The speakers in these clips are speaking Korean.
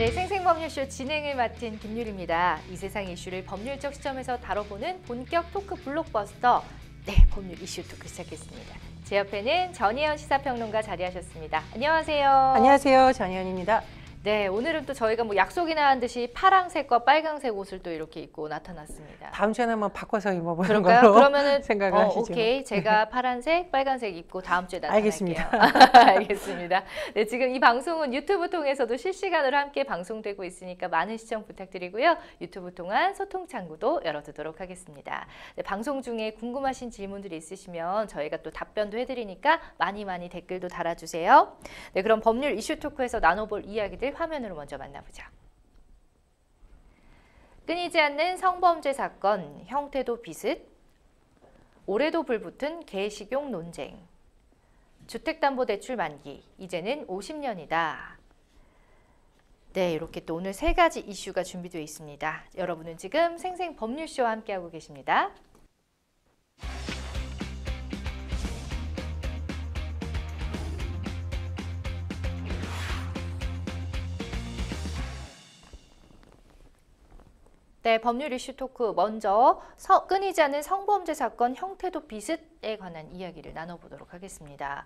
네, 생생법률쇼 진행을 맡은 김유리입니다. 이 세상 이슈를 법률적 시점에서 다뤄보는 본격 토크 블록버스터, 네, 법률 이슈 토크 시작했습니다. 제 옆에는 전혜연 시사평론가 자리하셨습니다. 안녕하세요. 안녕하세요. 전혜연입니다. 네, 오늘은 또 저희가 뭐 약속이나 한 듯이 파랑색과 빨강색 옷을 또 이렇게 입고 나타났습니다. 다음 주에는 한번 바꿔서 입어보는 그럴까요? 걸로 그러면은 생각을 하시죠. 오케이, 제가 파란색, 빨간색 입고 다음 주에 나타날게요. 알겠습니다. 알겠습니다. 네, 지금 이 방송은 유튜브 통해서도 실시간으로 함께 방송되고 있으니까 많은 시청 부탁드리고요. 유튜브 통한 소통 창구도 열어두도록 하겠습니다. 네, 방송 중에 궁금하신 질문들이 있으시면 저희가 또 답변도 해드리니까 많이 댓글도 달아주세요. 네, 그럼 법률 이슈 토크에서 나눠볼 이야기들 화면으로 먼저 만나보죠. 끊이지 않는 성범죄 사건, 형태도 비슷, 올해도 불붙은 개식용 논쟁, 주택담보대출 만기, 이제는 50년이다. 네, 이렇게 또 오늘 세 가지 이슈가 준비되어 있습니다. 여러분은 지금 생생법률쇼와 함께하고 계십니다. 네, 법률 이슈 토크 먼저 끊이지 않는 성범죄 사건 형태도 비슷에 관한 이야기를 나눠보도록 하겠습니다.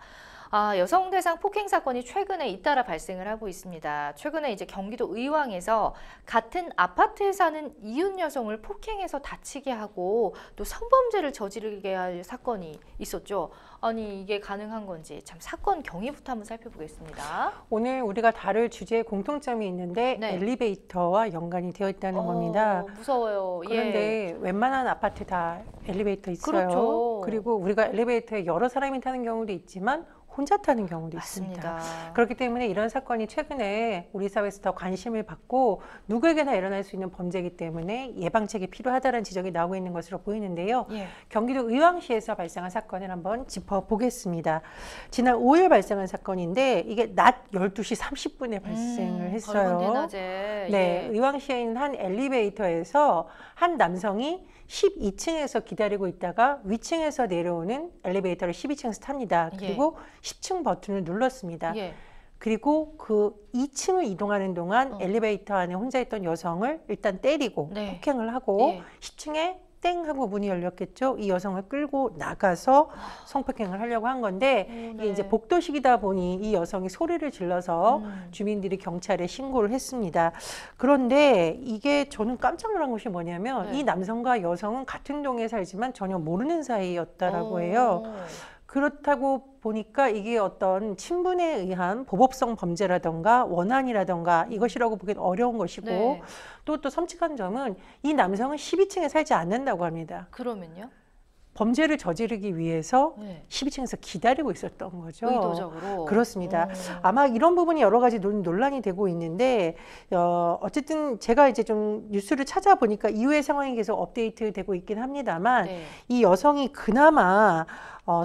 여성 대상 폭행 사건이 최근에 잇따라 발생을 하고 있습니다. 최근에 이제 경기도 의왕에서 같은 아파트에 사는 이웃 여성을 폭행해서 다치게 하고 또 성범죄를 저지르게 할 사건이 있었죠. 아니, 이게 가능한 건지 참 사건 경위부터 한번 살펴보겠습니다. 오늘 우리가 다룰 주제에 공통점이 있는데 네. 엘리베이터와 연관이 되어 있다는 겁니다. 무서워요. 그런데 웬만한 아파트 다 엘리베이터 있어요. 그렇죠. 그리고 우리가 엘리베이터에 여러 사람이 타는 경우도 있지만 혼자 타는 경우도 맞습니다. 있습니다. 그렇기 때문에 이런 사건이 최근에 우리 사회에서 더 관심을 받고 누구에게나 일어날 수 있는 범죄이기 때문에 예방책이 필요하다는 지적이 나오고 있는 것으로 보이는데요. 예. 경기도 의왕시에서 발생한 사건을 한번 짚어보겠습니다. 지난 5일 발생한 사건인데 이게 낮 12시 30분에 발생을 했어요. 밝은 대낮에. 네, 예. 의왕시에 있는 한 엘리베이터에서 한 남성이 12층에서 기다리고 있다가 위층에서 내려오는 엘리베이터를 12층에서 탑니다. 그리고 10층 버튼을 눌렀습니다. 예. 그리고 그 2층을 이동하는 동안 엘리베이터 안에 혼자 있던 여성을 일단 때리고 네. 폭행을 하고 10층에 땡 하고 문이 열렸겠죠. 이 여성을 끌고 나가서 성폭행을 하려고 한 건데 이게 이제 복도식이다 보니 이 여성이 소리를 질러서 주민들이 경찰에 신고를 했습니다. 그런데 이게 저는 깜짝 놀란 것이 뭐냐면 이 남성과 여성은 같은 동에 살지만 전혀 모르는 사이였다라고 해요. 그렇다고 보니까 이게 어떤 친분에 의한 보복성 범죄라던가 원한이라던가 이것이라고 보기는 어려운 것이고 또 섬찟한 점은 이 남성은 12층에 살지 않는다고 합니다. 그러면요? 범죄를 저지르기 위해서 12층에서 기다리고 있었던 거죠. 의도적으로. 그렇습니다. 아마 이런 부분이 여러 가지 논란이 되고 있는데 어쨌든 제가 이제 좀 뉴스를 찾아보니까 이후의 상황이 계속 업데이트되고 있긴 합니다만 이 여성이 그나마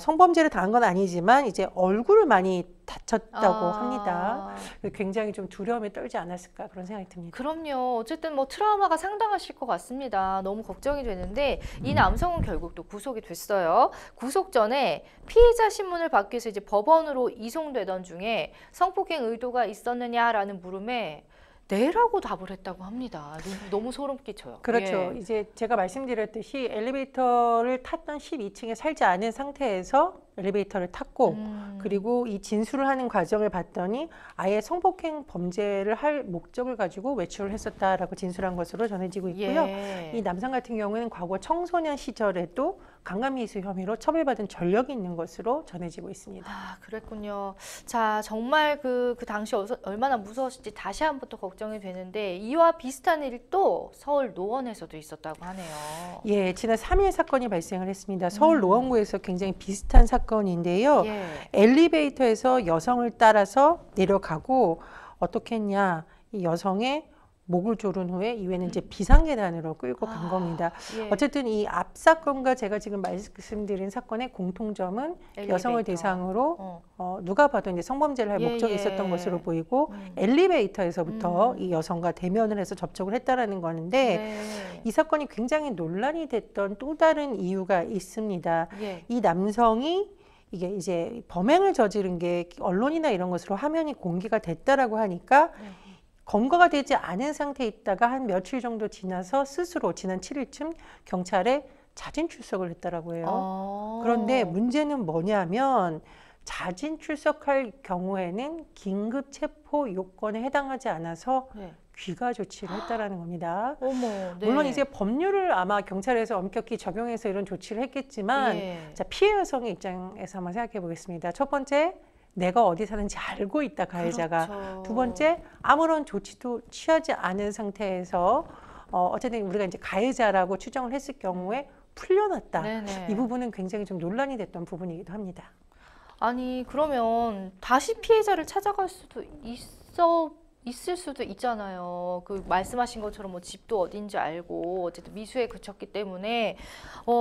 성범죄를 당한 건 아니지만 이제 얼굴을 많이 다쳤다고 합니다. 굉장히 좀 두려움에 떨지 않았을까 그런 생각이 듭니다. 그럼요. 어쨌든 뭐 트라우마가 상당하실 것 같습니다. 너무 걱정이 되는데 이 남성은 결국 또 구속이 됐어요. 구속 전에 피의자 신문을 받기 위해서 이제 법원으로 이송되던 중에 성폭행 의도가 있었느냐라는 물음에 네라고 답을 했다고 합니다. 너무 소름 끼쳐요. 그렇죠. 이제 제가 말씀드렸듯이 엘리베이터를 탔던 12층에 살지 않은 상태에서 엘리베이터를 탔고 그리고 이 진술을 하는 과정을 봤더니 아예 성폭행 범죄를 할 목적을 가지고 외출을 했었다라고 진술한 것으로 전해지고 있고요. 이 남성 같은 경우는 과거 청소년 시절에도 강간미수 혐의로 처벌받은 전력이 있는 것으로 전해지고 있습니다. 그랬군요. 자, 정말 그 당시 얼마나 무서웠을지 다시 한번 또 걱정이 되는데 이와 비슷한 일이 또 서울 노원에서도 있었다고 하네요. 예, 지난 3일 사건이 발생을 했습니다. 서울 노원구에서 굉장히 비슷한 사건인데요. 엘리베이터에서 여성을 따라서 내려가고 어떻게 했냐, 이 여성의 목을 조른 후에 이후에는 이제 비상계단으로 끌고 간 겁니다. 어쨌든 이 앞 사건과 제가 지금 말씀드린 사건의 공통점은 여성을 대상으로 누가 봐도 이제 성범죄를 할 목적이 있었던 것으로 보이고 엘리베이터에서부터 이 여성과 대면을 해서 접촉을 했다라는 거는데 이 사건이 굉장히 논란이 됐던 또 다른 이유가 있습니다. 이 남성이 이게 이제 범행을 저지른 게 언론이나 이런 것으로 화면이 공개가 됐다라고 하니까 검거가 되지 않은 상태에 있다가 한 며칠 정도 지나서 스스로 지난 7일쯤 경찰에 자진 출석을 했더라고 해요. 그런데 문제는 뭐냐면 자진 출석할 경우에는 긴급 체포 요건에 해당하지 않아서 귀가 조치를 했다라는 겁니다. 어머, 네. 물론 이제 법률을 아마 경찰에서 엄격히 적용해서 이런 조치를 했겠지만 자, 피해 여성의 입장에서 한번 생각해 보겠습니다. 첫 번째, 내가 어디 사는지 알고 있다, 가해자가. 그렇죠. 두 번째, 아무런 조치도 취하지 않은 상태에서 어쨌든 우리가 이제 가해자라고 추정을 했을 경우에 풀려났다. 네네. 이 부분은 굉장히 좀 논란이 됐던 부분이기도 합니다. 아니 그러면 다시 피해자를 찾아갈 수도 있을 수도 있잖아요. 그 말씀하신 것처럼 뭐 집도 어딘지 알고 어쨌든 미수에 그쳤기 때문에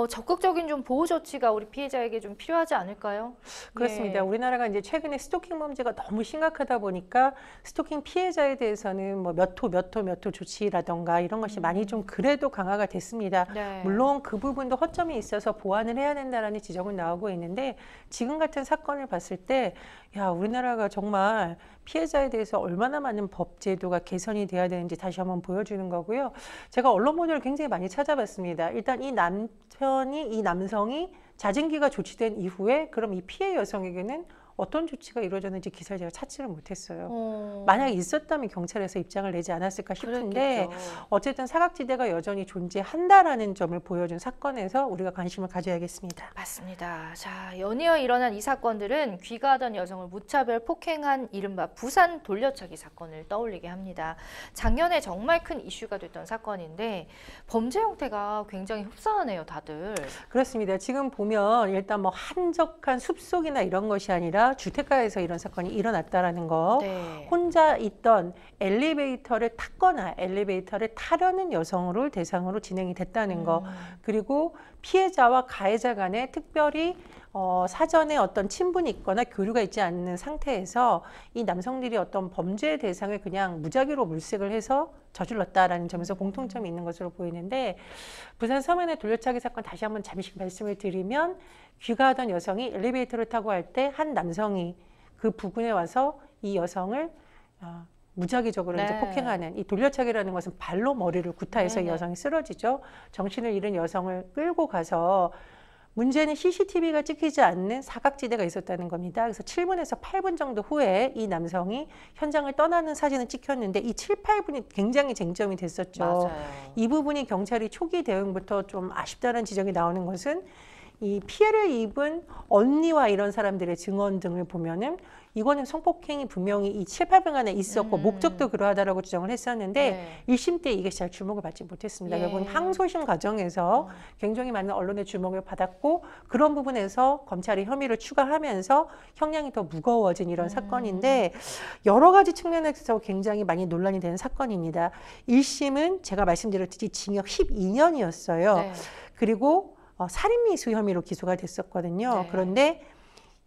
적극적인 좀 보호 조치가 우리 피해자에게 좀 필요하지 않을까요? 그렇습니다. 우리나라가 이제 최근에 스토킹 범죄가 너무 심각하다 보니까 스토킹 피해자에 대해서는 뭐 몇 호 조치라던가 이런 것이 많이 좀 그래도 강화가 됐습니다. 물론 그 부분도 허점이 있어서 보완을 해야 된다라는 지적은 나오고 있는데 지금 같은 사건을 봤을 때 야, 우리나라가 정말 피해자에 대해서 얼마나 많은 법 제도가 개선이 돼야 되는지 다시 한번 보여주는 거고요. 제가 언론 보도를 굉장히 많이 찾아봤습니다. 일단 이 남성이 자진기가 조치된 이후에 그럼 이 피해 여성에게는 어떤 조치가 이루어졌는지 기사를 제가 찾지를 못했어요. 만약에 있었다면 경찰에서 입장을 내지 않았을까 싶은데 그랬겠죠. 어쨌든 사각지대가 여전히 존재한다라는 점을 보여준 사건에서 우리가 관심을 가져야겠습니다. 맞습니다. 자, 연이어 일어난 이 사건들은 귀가하던 여성을 무차별 폭행한 이른바 부산 돌려차기 사건을 떠올리게 합니다. 작년에 정말 큰 이슈가 됐던 사건인데 범죄 형태가 굉장히 흡사하네요, 다들. 그렇습니다. 지금 보면 일단 뭐 한적한 숲속이나 이런 것이 아니라 주택가에서 이런 사건이 일어났다라는 거. 혼자 있던 엘리베이터를 탔거나 엘리베이터를 타려는 여성을 대상으로 진행이 됐다는 거. 그리고 피해자와 가해자 간에 특별히 사전에 어떤 친분이 있거나 교류가 있지 않는 상태에서 이 남성들이 어떤 범죄 대상을 그냥 무작위로 물색을 해서 저질렀다라는 점에서 공통점이 있는 것으로 보이는데 부산 서면의 돌려차기 사건 다시 한번 잠시 말씀을 드리면 귀가하던 여성이 엘리베이터를 타고 할 때 한 남성이 그 부근에 와서 이 여성을 무작위적으로 이제 폭행하는 이 돌려차기라는 것은 발로 머리를 구타해서 이 여성이 쓰러지죠. 정신을 잃은 여성을 끌고 가서 문제는 CCTV가 찍히지 않는 사각지대가 있었다는 겁니다. 그래서 7분에서 8분 정도 후에 이 남성이 현장을 떠나는 사진을 찍혔는데 이 7, 8분이 굉장히 쟁점이 됐었죠. 맞아요. 이 부분이 경찰이 초기 대응부터 좀 아쉽다는 지적이 나오는 것은 이 피해를 입은 언니와 이런 사람들의 증언 등을 보면은 이거는 성폭행이 분명히 이 7, 8분 안에 있었고 목적도 그러하다라고 주장을 했었는데 1심 때 이게 잘 주목을 받지 못했습니다. 결국은 항소심 과정에서 굉장히 많은 언론의 주목을 받았고 그런 부분에서 검찰이 혐의를 추가하면서 형량이 더 무거워진 이런 사건인데 여러 가지 측면에서 굉장히 많이 논란이 되는 사건입니다. 1심은 제가 말씀드렸듯이 징역 12년이었어요. 그리고 살인미수 혐의로 기소가 됐었거든요. 그런데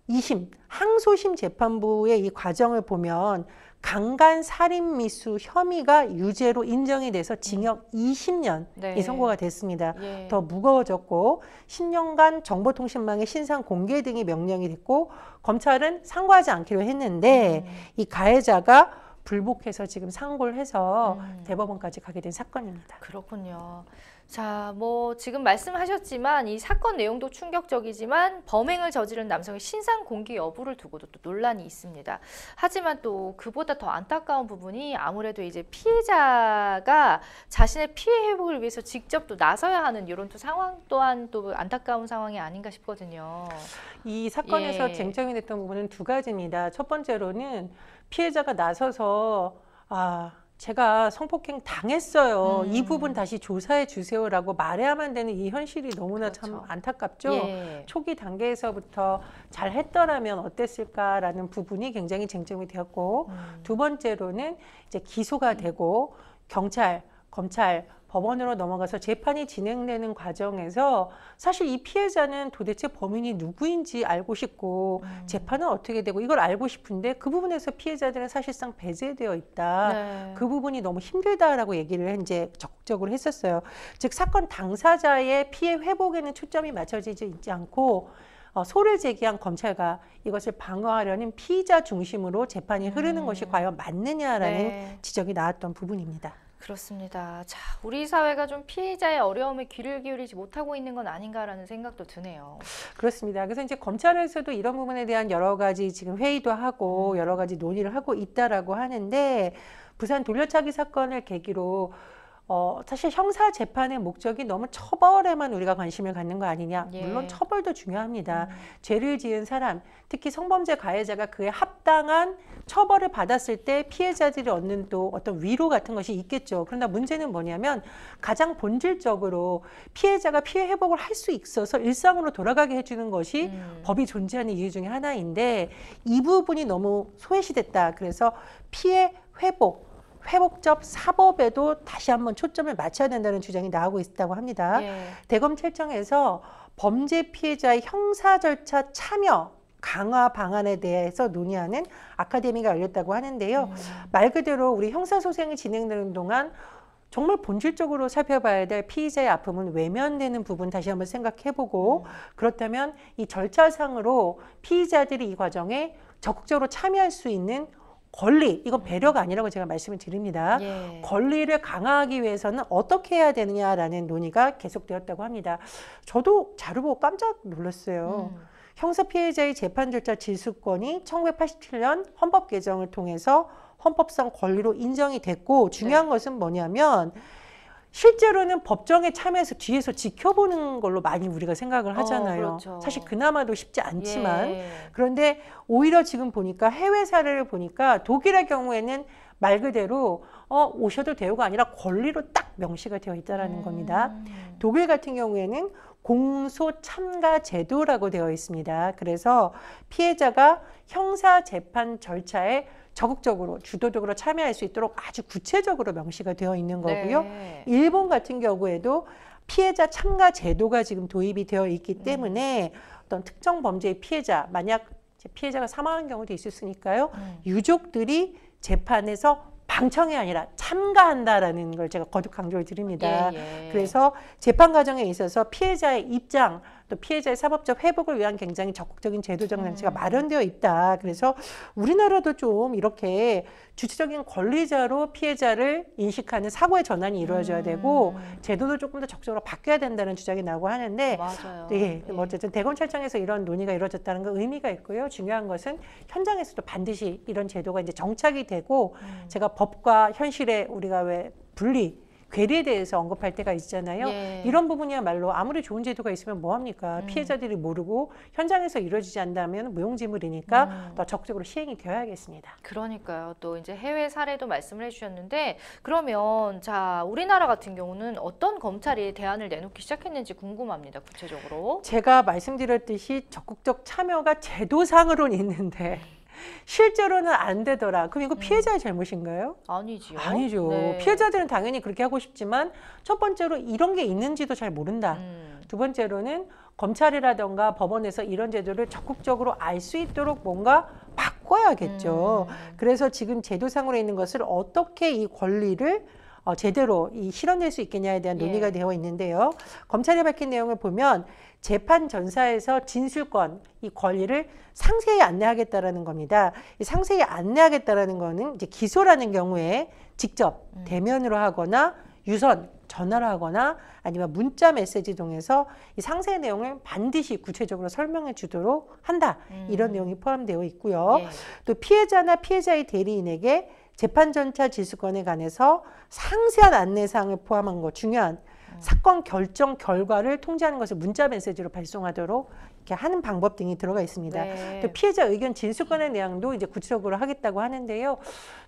2심, 항소심 재판부의 이 과정을 보면 강간 살인미수 혐의가 유죄로 인정이 돼서 징역 20년이 선고가 됐습니다. 더 무거워졌고 10년간 정보통신망의 신상 공개 등이 명령이 됐고 검찰은 상고하지 않기로 했는데 이 가해자가 불복해서 지금 상고를 해서 대법원까지 가게 된 사건입니다. 그렇군요. 자, 뭐 지금 말씀하셨지만 이 사건 내용도 충격적이지만 범행을 저지른 남성의 신상 공개 여부를 두고도 또 논란이 있습니다. 하지만 또 그보다 더 안타까운 부분이 아무래도 이제 피해자가 자신의 피해 회복을 위해서 직접 또 나서야 하는 이런 또 상황 또한 또 안타까운 상황이 아닌가 싶거든요. 이 사건에서 쟁점이 됐던 부분은 두 가지입니다. 첫 번째로는 피해자가 나서서 제가 성폭행 당했어요. 이 부분 다시 조사해 주세요라고 말해야만 되는 이 현실이 너무나 참 안타깝죠. 초기 단계에서부터 잘 했더라면 어땠을까라는 부분이 굉장히 쟁점이 되었고 두 번째로는 이제 기소가 되고 경찰, 검찰, 법원으로 넘어가서 재판이 진행되는 과정에서 사실 이 피해자는 도대체 범인이 누구인지 알고 싶고 재판은 어떻게 되고 이걸 알고 싶은데 그 부분에서 피해자들은 사실상 배제되어 있다. 그 부분이 너무 힘들다라고 얘기를 이제 적극적으로 했었어요. 즉 사건 당사자의 피해 회복에는 초점이 맞춰지지 않고 소를 제기한 검찰과 이것을 방어하려는 피의자 중심으로 재판이 흐르는 것이 과연 맞느냐라는 네. 지적이 나왔던 부분입니다. 그렇습니다. 자, 우리 사회가 좀 피해자의 어려움에 귀를 기울이지 못하고 있는 건 아닌가라는 생각도 드네요. 그렇습니다. 그래서 이제 검찰에서도 이런 부분에 대한 여러 가지 지금 회의도 하고 여러 가지 논의를 하고 있다라고 하는데 부산 돌려차기 사건을 계기로 사실 형사 재판의 목적이 너무 처벌에만 우리가 관심을 갖는 거 아니냐. 예. 물론 처벌도 중요합니다. 죄를 지은 사람, 특히 성범죄 가해자가 그에 합당한 처벌을 받았을 때 피해자들이 얻는 또 어떤 위로 같은 것이 있겠죠. 그러나 문제는 뭐냐면 가장 본질적으로 피해자가 피해 회복을 할 수 있어서 일상으로 돌아가게 해주는 것이 법이 존재하는 이유 중에 하나인데 이 부분이 너무 소외시됐다. 그래서 피해 회복적 사법에도 다시 한번 초점을 맞춰야 된다는 주장이 나오고 있다고 합니다. 예. 대검찰청에서 범죄 피해자의 형사 절차 참여 강화 방안에 대해서 논의하는 아카데미가 열렸다고 하는데요. 말 그대로 우리 형사소송이 진행되는 동안 정말 본질적으로 살펴봐야 될 피의자의 아픔은 외면되는 부분 다시 한번 생각해보고 그렇다면 이 절차상으로 피의자들이 이 과정에 적극적으로 참여할 수 있는 권리, 이건 배려가 아니라고 제가 말씀을 드립니다. 예. 권리를 강화하기 위해서는 어떻게 해야 되느냐라는 논의가 계속되었다고 합니다. 저도 자료 보고 깜짝 놀랐어요. 형사 피해자의 재판 절차 질서권이 1987년 헌법 개정을 통해서 헌법상 권리로 인정이 됐고 중요한 것은 뭐냐면 실제로는 법정에 참여해서 뒤에서 지켜보는 걸로 많이 우리가 생각을 하잖아요. 그렇죠. 사실 그나마도 쉽지 않지만 예. 그런데 오히려 지금 보니까 해외 사례를 보니까 독일의 경우에는 말 그대로 오셔도 돼요가 아니라 권리로 딱 명시가 되어 있다는 겁니다. 독일 같은 경우에는 공소 참가 제도라고 되어 있습니다. 그래서 피해자가 형사 재판 절차에 적극적으로 주도적으로 참여할 수 있도록 아주 구체적으로 명시가 되어 있는 거고요. 네. 일본 같은 경우에도 피해자 참가 제도가 지금 도입이 되어 있기 때문에 어떤 특정 범죄의 피해자, 만약 피해자가 사망한 경우도 있었으니까요. 유족들이 재판에서 방청이 아니라 참가한다라는 걸 제가 거듭 강조를 드립니다. 예. 그래서 재판 과정에 있어서 피해자의 입장, 또 피해자의 사법적 회복을 위한 굉장히 적극적인 제도적 장치가 마련되어 있다. 그래서 우리나라도 좀 이렇게 주체적인 권리자로 피해자를 인식하는 사고의 전환이 이루어져야 되고 제도도 조금 더 적극적으로 바뀌어야 된다는 주장이 나오고 하는데 맞아요. 네, 뭐 어쨌든 대검찰청에서 이런 논의가 이루어졌다는 건 의미가 있고요. 중요한 것은 현장에서도 반드시 이런 제도가 이제 정착이 되고 제가 법과 현실의 우리가 왜 괴리에 대해서 언급할 때가 있잖아요. 예. 이런 부분이야말로 아무리 좋은 제도가 있으면 뭐합니까? 피해자들이 모르고 현장에서 이루어지지 않는다면 무용지물이니까 더 적극적으로 시행이 되어야겠습니다. 그러니까요. 또 이제 해외 사례도 말씀을 해주셨는데 그러면 자 우리나라 같은 경우는 어떤 검찰이 대안을 내놓기 시작했는지 궁금합니다. 구체적으로. 제가 말씀드렸듯이 적극적 참여가 제도상으로는 있는데 실제로는 안 되더라. 그럼 이거 피해자의 잘못인가요? 아니지요. 아니죠. 네. 피해자들은 당연히 그렇게 하고 싶지만 첫 번째로 이런 게 있는지도 잘 모른다. 두 번째로는 검찰이라던가 법원에서 이런 제도를 적극적으로 알 수 있도록 뭔가 바꿔야겠죠. 그래서 지금 제도상으로 있는 것을 어떻게 이 권리를 제대로 실현될 수 있겠냐에 대한 논의가 되어 있는데요. 검찰이 밝힌 내용을 보면 재판 전사에서 진술권, 이 권리를 상세히 안내하겠다라는 겁니다. 이 상세히 안내하겠다라는 거는 이제 기소라는 경우에 직접 대면으로 하거나 유선, 전화로 하거나 아니면 문자 메시지 통해서 이 상세 내용을 반드시 구체적으로 설명해 주도록 한다. 이런 내용이 포함되어 있고요. 예. 또 피해자나 피해자의 대리인에게 재판 절차 질서권에 관해서 상세한 안내사항을 포함한 거 중요한 사건 결정 결과를 통지하는 것을 문자 메시지로 발송하도록 이렇게 하는 방법 등이 들어가 있습니다. 네. 또 피해자 의견 진술권의 내용도 이제 구체적으로 하겠다고 하는데요.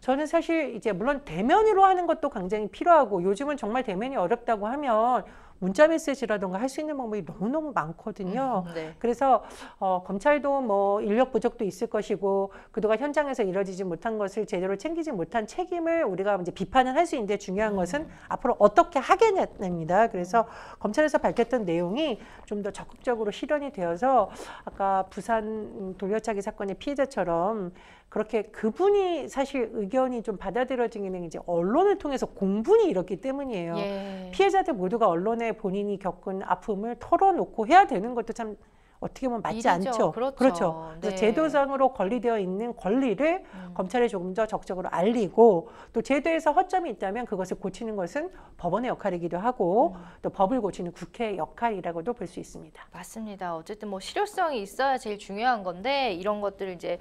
저는 사실 이제 물론 대면으로 하는 것도 굉장히 필요하고 요즘은 정말 대면이 어렵다고 하면 문자 메시지라던가 할 수 있는 방법이 너무너무 많거든요. 네. 그래서 검찰도 뭐 인력 부족도 있을 것이고 그동안 현장에서 이루어지지 못한 것을 제대로 챙기지 못한 책임을 우리가 이제 비판을 할 수 있는데 중요한 것은 앞으로 어떻게 하겠냐입니다. 그래서 검찰에서 밝혔던 내용이 좀 더 적극적으로 실현이 되어서 아까 부산 돌려차기 사건의 피해자처럼 그렇게 그분이 사실 의견이 좀 받아들여지는 이제 언론을 통해서 공분이 일었기 때문이에요. 예. 피해자들 모두가 언론에 본인이 겪은 아픔을 털어놓고 해야 되는 것도 참 어떻게 보면 맞지 일이죠. 않죠. 그렇죠. 그래서 네. 제도상으로 권리되어 있는 권리를 검찰에 조금 더 적극적으로 알리고 또 제도에서 허점이 있다면 그것을 고치는 것은 법원의 역할이기도 하고 또 법을 고치는 국회의 역할이라고도 볼 수 있습니다. 맞습니다. 어쨌든 뭐 실효성이 있어야 제일 중요한 건데 이런 것들을 이제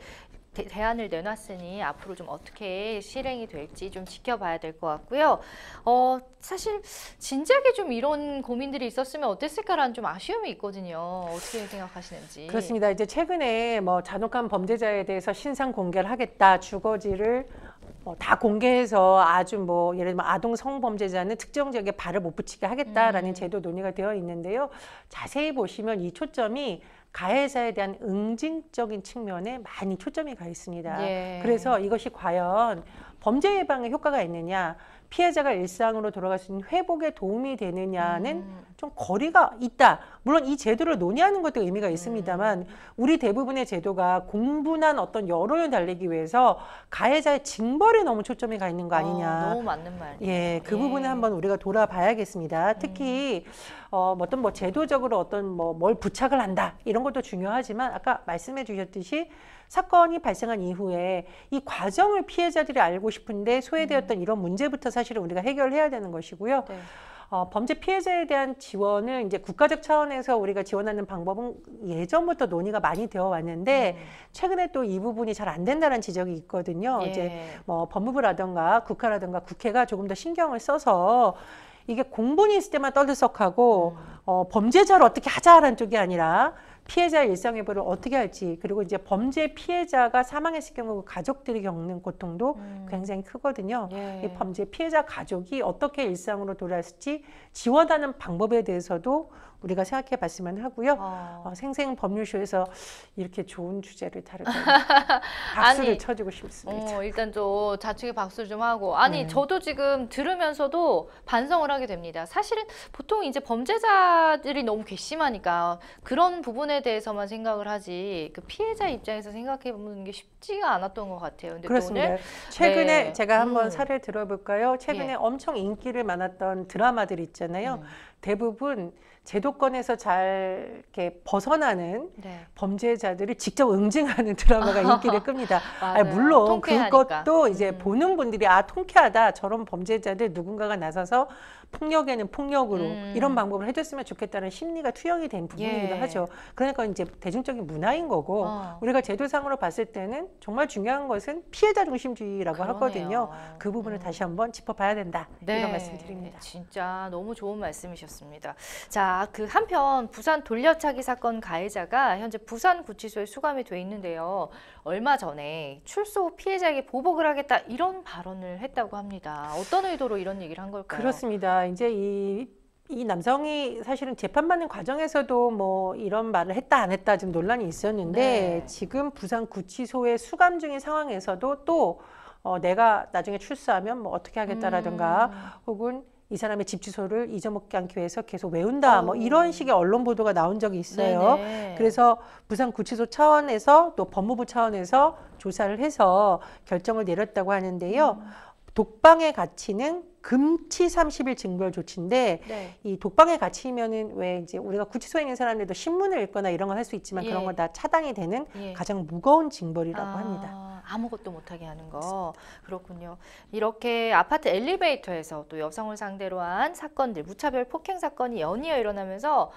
대안을 내놨으니 앞으로 좀 어떻게 실행이 될지 좀 지켜봐야 될 것 같고요. 사실 진작에 좀 이런 고민들이 있었으면 어땠을까라는 좀 아쉬움이 있거든요. 어떻게 생각하시는지. 그렇습니다. 이제 최근에 뭐 잔혹한 범죄자에 대해서 신상 공개를 하겠다, 주거지를 다 공개해서 아주 뭐 예를 들면 아동 성범죄자는 특정 지역에 발을 못 붙이게 하겠다라는 제도 논의가 되어 있는데요. 자세히 보시면 이 초점이 가해자에 대한 응징적인 측면에 많이 초점이 가 있습니다. 예. 그래서 이것이 과연 범죄 예방에 효과가 있느냐, 피해자가 일상으로 돌아갈 수 있는 회복에 도움이 되느냐는 좀 거리가 있다. 물론 이 제도를 논의하는 것도 의미가 있습니다만 우리 대부분의 제도가 공분한 어떤 여론을 달래기 위해서 가해자의 징벌에 너무 초점이 가 있는 거 아니냐. 너무 맞는 말이에요. 예, 그 부분을 한번 우리가 돌아봐야겠습니다. 특히 어떤 뭐 제도적으로 어떤 뭐 뭘 부착을 한다 이런 것도 중요하지만 아까 말씀해 주셨듯이 사건이 발생한 이후에 이 과정을 피해자들이 알고 싶은데 소외되었던 이런 문제부터 사실은 우리가 해결해야 되는 것이고요. 네. 범죄 피해자에 대한 지원을 이제 국가적 차원에서 우리가 지원하는 방법은 예전부터 논의가 많이 되어 왔는데 최근에 또 이 부분이 잘 안 된다는 지적이 있거든요. 예. 이제 뭐 법무부라든가 국가라든가 국회가 조금 더 신경을 써서 이게 공분이 있을 때만 떠들썩하고 범죄자를 어떻게 하자라는 쪽이 아니라 피해자의 일상회복을 어떻게 할지 그리고 이제 범죄 피해자가 사망했을 경우 가족들이 겪는 고통도 굉장히 크거든요. 예. 이 범죄 피해자 가족이 어떻게 일상으로 돌아올지 지원하는 방법에 대해서도 우리가 생각해 봤으면 하고요. 생생법률쇼에서 이렇게 좋은 주제를 다루고 박수를 아니, 쳐주고 싶습니다. 일단 또 좌측에 박수를 좀 하고 아니 저도 지금 들으면서도 반성을 하게 됩니다. 사실은 보통 이제 범죄자들이 너무 괘씸하니까 그런 부분에 대해서만 생각을 하지 그 피해자 입장에서 생각해 보는 게 쉽지가 않았던 것 같아요. 근데 그렇습니다. 또 오늘 최근에 네. 제가 한번 사례를 들어볼까요? 최근에 예. 엄청 인기를 많았던 드라마들 있잖아요. 대부분 제도권에서 잘 이렇게 벗어나는 네. 범죄자들을 직접 응징하는 드라마가 인기를 끕니다. 맞아요. 물론 통쾌하니까. 그것도 이제 보는 분들이 통쾌하다. 저런 범죄자들 누군가가 나서서 폭력에는 폭력으로 이런 방법을 해줬으면 좋겠다는 심리가 투영이 된 부분이기도 예. 하죠. 그러니까 이제 대중적인 문화인 거고 우리가 제도상으로 봤을 때는 정말 중요한 것은 피해자 중심주의라고 그러네요. 하거든요. 그 부분을 다시 한번 짚어봐야 된다. 네, 이런 말씀 드립니다. 진짜 너무 좋은 말씀이셨습니다. 자, 그 한편 부산 돌려차기 사건 가해자가 현재 부산구치소에 수감이 돼 있는데요. 얼마 전에 출소 후 피해자에게 보복을 하겠다 이런 발언을 했다고 합니다. 어떤 의도로 이런 얘기를 한 걸까요? 그렇습니다. 이제 이 남성이 사실은 재판받는 과정에서도 뭐 이런 말을 했다 안 했다 좀 논란이 있었는데 네. 지금 부산구치소에 수감 중인 상황에서도 또 내가 나중에 출소하면 뭐 어떻게 하겠다라든가 혹은 이 사람의 집 주소를 잊어먹지 않기 위해서 계속 외운다 뭐 이런 식의 언론 보도가 나온 적이 있어요. 네네. 그래서 부산구치소 차원에서 또 법무부 차원에서 조사를 해서 결정을 내렸다고 하는데요. 독방의 가치는 금치 30일 징벌 조치인데 네. 이 독방의 가치면은 왜 이제 우리가 구치소에 있는 사람들도 신문을 읽거나 이런 걸 할 수 있지만 예. 그런 건 다 차단이 되는 예. 가장 무거운 징벌이라고 합니다. 아무것도 못하게 하는 거. 그렇군요. 이렇게 아파트 엘리베이터에서 또 여성을 상대로 한 사건들, 무차별 폭행 사건이 연이어 일어나면서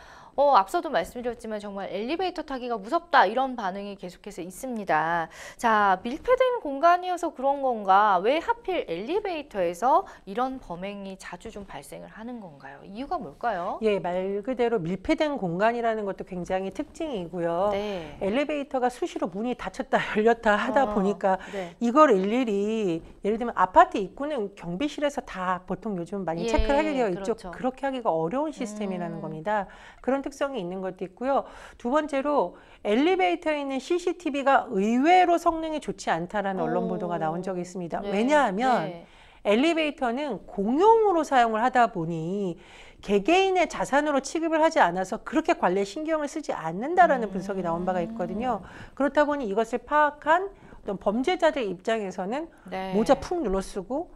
앞서도 말씀드렸지만 정말 엘리베이터 타기가 무섭다 이런 반응이 계속해서 있습니다. 자, 밀폐된 공간이어서 그런 건가? 왜 하필 엘리베이터에서 이런 범행이 자주 좀 발생을 하는 건가요? 이유가 뭘까요? 예, 말 그대로 밀폐된 공간이라는 것도 굉장히 특징이고요. 네. 엘리베이터가 수시로 문이 닫혔다 열렸다 하다 보니까 네. 이걸 일일이 예를 들면 아파트 입구는 경비실에서 다 보통 요즘 많이 예, 체크를 하게 되어 있죠. 그렇죠. 그렇게 하기가 어려운 시스템이라는 겁니다. 그런 특성이 있는 것도 있고요. 두 번째로 엘리베이터에 있는 CCTV가 의외로 성능이 좋지 않다라는 언론 보도가 나온 적이 있습니다. 네. 왜냐하면 네. 엘리베이터는 공용으로 사용을 하다 보니 개개인의 자산으로 취급을 하지 않아서 그렇게 관리에 신경을 쓰지 않는다라는 분석이 나온 바가 있거든요. 그렇다 보니 이것을 파악한 어떤 범죄자들 입장에서는 네. 모자 푹 눌러 쓰고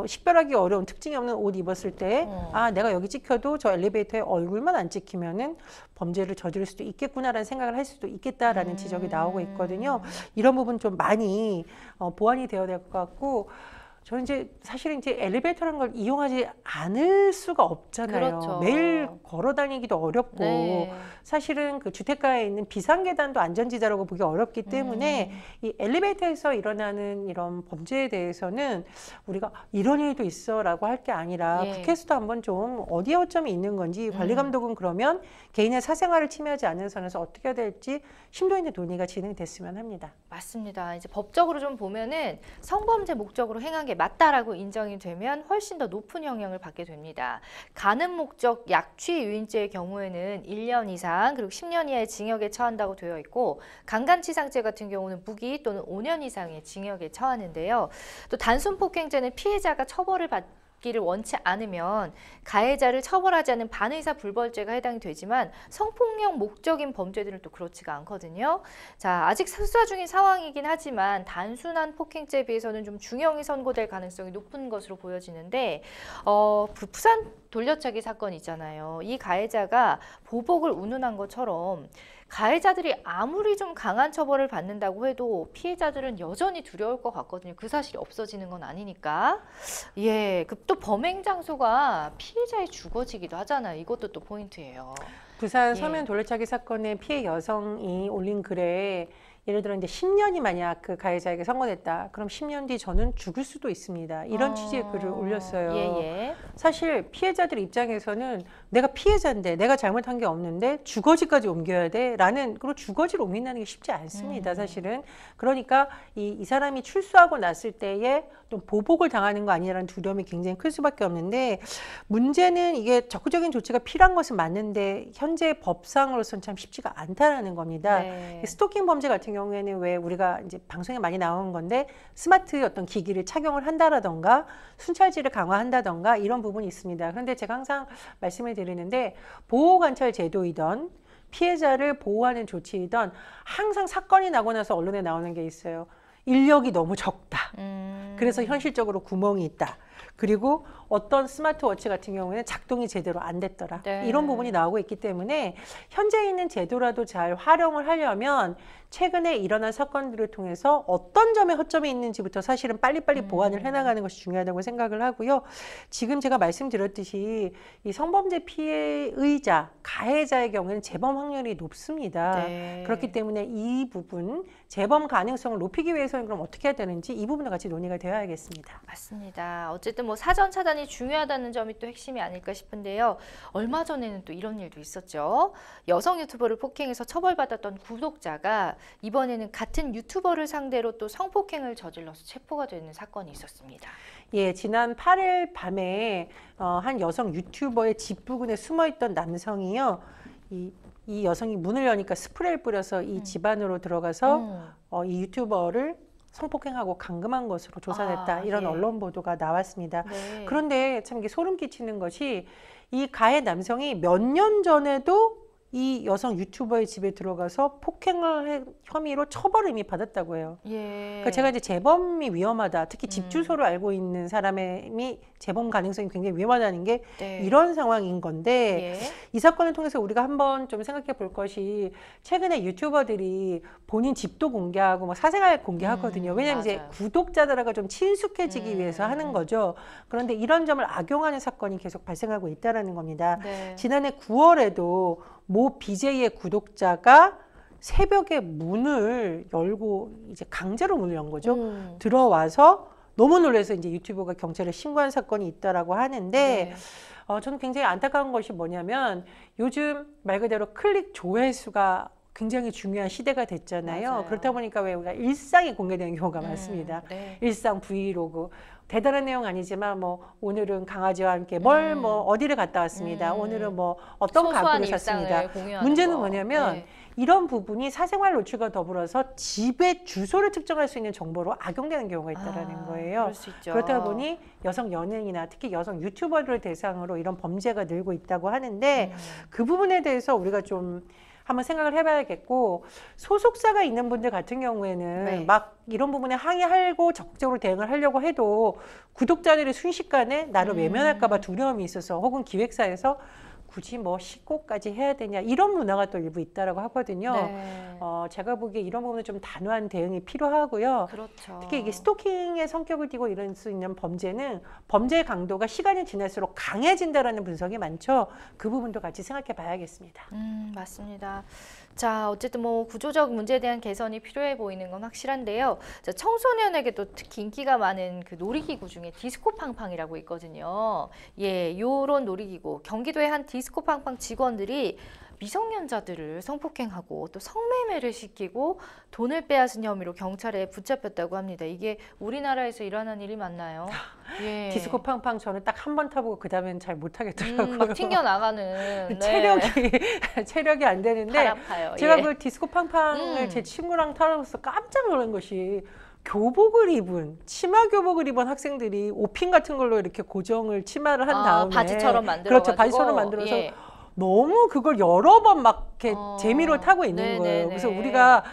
식별하기 어려운 특징이 없는 옷 입었을 때 아, 내가 여기 찍혀도 저 엘리베이터에 얼굴만 안 찍히면은 범죄를 저지를 수도 있겠구나라는 생각을 할 수도 있겠다라는 지적이 나오고 있거든요. 이런 부분 좀 많이 보완이 되어야 될 것 같고, 저는 이제 사실은 이제 엘리베이터라는 걸 이용하지 않을 수가 없잖아요. 그렇죠. 매일 걸어 다니기도 어렵고 네. 사실은 그 주택가에 있는 비상계단도 안전지대라고 보기 어렵기 때문에 이 엘리베이터에서 일어나는 이런 범죄에 대해서는 우리가 이런 일도 있어라고 할 게 아니라 예. 국회에서도 한번 좀 어디에 허점이 있는 건지 관리감독은 그러면 개인의 사생활을 침해하지 않는 선에서 어떻게 해야 될지 심도 있는 논의가 진행됐으면 합니다. 맞습니다. 이제 법적으로 좀 보면은 성범죄 목적으로 행한 게 맞다라고 인정이 되면 훨씬 더 높은 형량을 받게 됩니다. 가늠 목적 약취 유인죄의 경우에는 1년 이상 그리고 10년 이하의 징역에 처한다고 되어 있고, 강간치상죄 같은 경우는 무기 또는 5년 이상의 징역에 처하는데요. 또 단순 폭행죄는 피해자가 처벌을 받기를 원치 않으면 가해자를 처벌하지 않은 반의사 불벌죄가 해당이 되지만 성폭력 목적인 범죄들은 또 그렇지가 않거든요. 자, 아직 수사 중인 상황이긴 하지만 단순한 폭행죄에 비해서는 좀 중형이 선고될 가능성이 높은 것으로 보여지는데 부산 돌려차기 사건 있잖아요. 이 가해자가 보복을 운운한 것처럼 가해자들이 아무리 좀 강한 처벌을 받는다고 해도 피해자들은 여전히 두려울 것 같거든요. 그 사실이 없어지는 건 아니니까. 예, 또 범행 장소가 피해자의 주거지기도 하잖아요. 이것도 또 포인트예요. 부산 서면 돌려차기 사건의 피해 여성이 올린 글에 예를 들어 이제 10년이 만약 그 가해자에게 선고됐다. 그럼 10년 뒤 저는 죽을 수도 있습니다. 이런 취지의 글을 올렸어요. 예. 사실 피해자들 입장에서는 내가 피해자인데 내가 잘못한 게 없는데 주거지까지 옮겨야 돼? 라는, 그리고 주거지를 옮긴다는 게 쉽지 않습니다. 사실은. 그러니까 이 사람이 출소하고 났을 때에 좀 보복을 당하는 거 아니냐라는 두려움이 굉장히 클 수밖에 없는데, 문제는 이게 적극적인 조치가 필요한 것은 맞는데 현재 법상으로서는 참 쉽지가 않다라는 겁니다. 네. 스토킹 범죄 같은 경우에는 왜 우리가 이제 방송에 많이 나오는 건데 스마트 어떤 기기를 착용을 한다라던가 순찰지를 강화한다던가 이런 부분이 있습니다. 그런데 제가 항상 말씀을 드리는데 보호관찰 제도이던 피해자를 보호하는 조치이던 항상 사건이 나고 나서 언론에 나오는 게 있어요. 인력이 너무 적다. 그래서 현실적으로 구멍이 있다. 그리고 어떤 스마트워치 같은 경우에는 작동이 제대로 안 됐더라. 네. 이런 부분이 나오고 있기 때문에 현재 있는 제도라도 잘 활용을 하려면 최근에 일어난 사건들을 통해서 어떤 점에 허점이 있는지부터 사실은 빨리빨리 보완을 해나가는 것이 중요하다고 생각을 하고요. 지금 제가 말씀드렸듯이 이 성범죄 피해의자, 가해자의 경우에는 재범 확률이 높습니다. 네. 그렇기 때문에 이 부분, 재범 가능성을 높이기 위해서는 그럼 어떻게 해야 되는지 이 부분도 같이 논의가 되어야겠습니다. 맞습니다. 어쨌든 뭐 사전 차단이 중요하다는 점이 또 핵심이 아닐까 싶은데요. 얼마 전에는 또 이런 일도 있었죠. 여성 유튜버를 폭행해서 처벌받았던 구독자가 이번에는 같은 유튜버를 상대로 또 성폭행을 저질러서 체포가 되는 사건이 있었습니다. 예, 지난 8일 밤에 한 여성 유튜버의 집 부근에 숨어있던 남성이요. 이 여성이 문을 여니까 스프레이를 뿌려서 이 집 안으로 들어가서 이 유튜버를 성폭행하고 감금한 것으로 조사됐다. 이런 예. 언론 보도가 나왔습니다. 네. 그런데 참 이게 소름 끼치는 것이 이 가해 남성이 몇 년 전에도 이 여성 유튜버의 집에 들어가서 폭행을 혐의로 처벌을 이미 받았다고 해요. 예. 그러니까 제가 이제 재범이 위험하다. 특히 집 주소를 알고 있는 사람이 재범 가능성이 굉장히 위험하다는 게 네. 이런 상황인 건데 예. 이 사건을 통해서 우리가 한번 좀 생각해 볼 것이 최근에 유튜버들이 본인 집도 공개하고 막 사생활 공개하거든요. 왜냐하면 이제 맞아요. 구독자들하고 좀 친숙해지기 위해서 하는 거죠. 그런데 이런 점을 악용하는 사건이 계속 발생하고 있다는 겁니다. 네. 지난해 9월에도 모 BJ의 구독자가 새벽에 문을 열고 이제 강제로 문을 연 거죠. 들어와서 너무 놀라서 이제 유튜버가 경찰에 신고한 사건이 있다라고 하는데 네. 저는 굉장히 안타까운 것이 뭐냐면 요즘 말 그대로 클릭 조회수가 굉장히 중요한 시대가 됐잖아요. 맞아요. 그렇다 보니까 왜 우리가 일상이 공개되는 경우가 많습니다. 네. 일상 브이로그. 대단한 내용 아니지만 뭐 오늘은 강아지와 함께 뭘 뭐 어디를 갔다 왔습니다. 오늘은 뭐 어떤 소소한 가구를 일상을 샀습니다. 공유하는 문제는 거. 뭐냐면 네. 이런 부분이 사생활 노출과 더불어서 집의 주소를 특정할 수 있는 정보로 악용되는 경우가 있다는 거예요. 그럴 수 있죠. 그렇다 보니 여성 연예인이나 특히 여성 유튜버를 대상으로 이런 범죄가 늘고 있다고 하는데 그 부분에 대해서 우리가 좀 한번 생각을 해봐야겠고, 소속사가 있는 분들 같은 경우에는 네. 막 이런 부분에 항의하고 적극적으로 대응을 하려고 해도 구독자들이 순식간에 나를 외면할까 봐 두려움이 있어서, 혹은 기획사에서 굳이 뭐 시고까지 해야 되냐, 이런 문화가 또 일부 있다라고 하거든요. 네. 제가 보기에 이런 부분은 좀 단호한 대응이 필요하고요. 그렇죠. 특히 이게 스토킹의 성격을 띠고 이럴 수 있는 범죄는 범죄의 강도가 시간이 지날수록 강해진다라는 분석이 많죠. 그 부분도 같이 생각해 봐야겠습니다. 맞습니다. 자, 어쨌든 뭐 구조적 문제에 대한 개선이 필요해 보이는 건 확실한데요. 자, 청소년에게도 특히 인기가 많은 그 놀이기구 중에 디스코팡팡이라고 있거든요. 예, 요런 놀이기구, 경기도의 한 디스코팡팡 직원들이 미성년자들을 성폭행하고 또 성매매를 시키고 돈을 빼앗은 혐의로 경찰에 붙잡혔다고 합니다. 이게 우리나라에서 일어난 일이 맞나요? 예. 디스코 팡팡 저는 딱 한 번 타보고 그 다음엔 잘 못하겠더라고요. 막 튕겨나가는. 체력이 안 되는데, 팔 아파요. 제가 예. 그 디스코 팡팡을 제 친구랑 타면서 깜짝 놀란 것이, 교복을 입은, 치마 교복을 입은 학생들이 오핀 같은 걸로 이렇게 고정을 치마를 한 다음에 바지처럼 만들어 그렇죠, 바지처럼 만들어서 예. 너무 그걸 여러 번 막 이렇게 재미로 타고 있는 네네네. 거예요. 그래서 우리가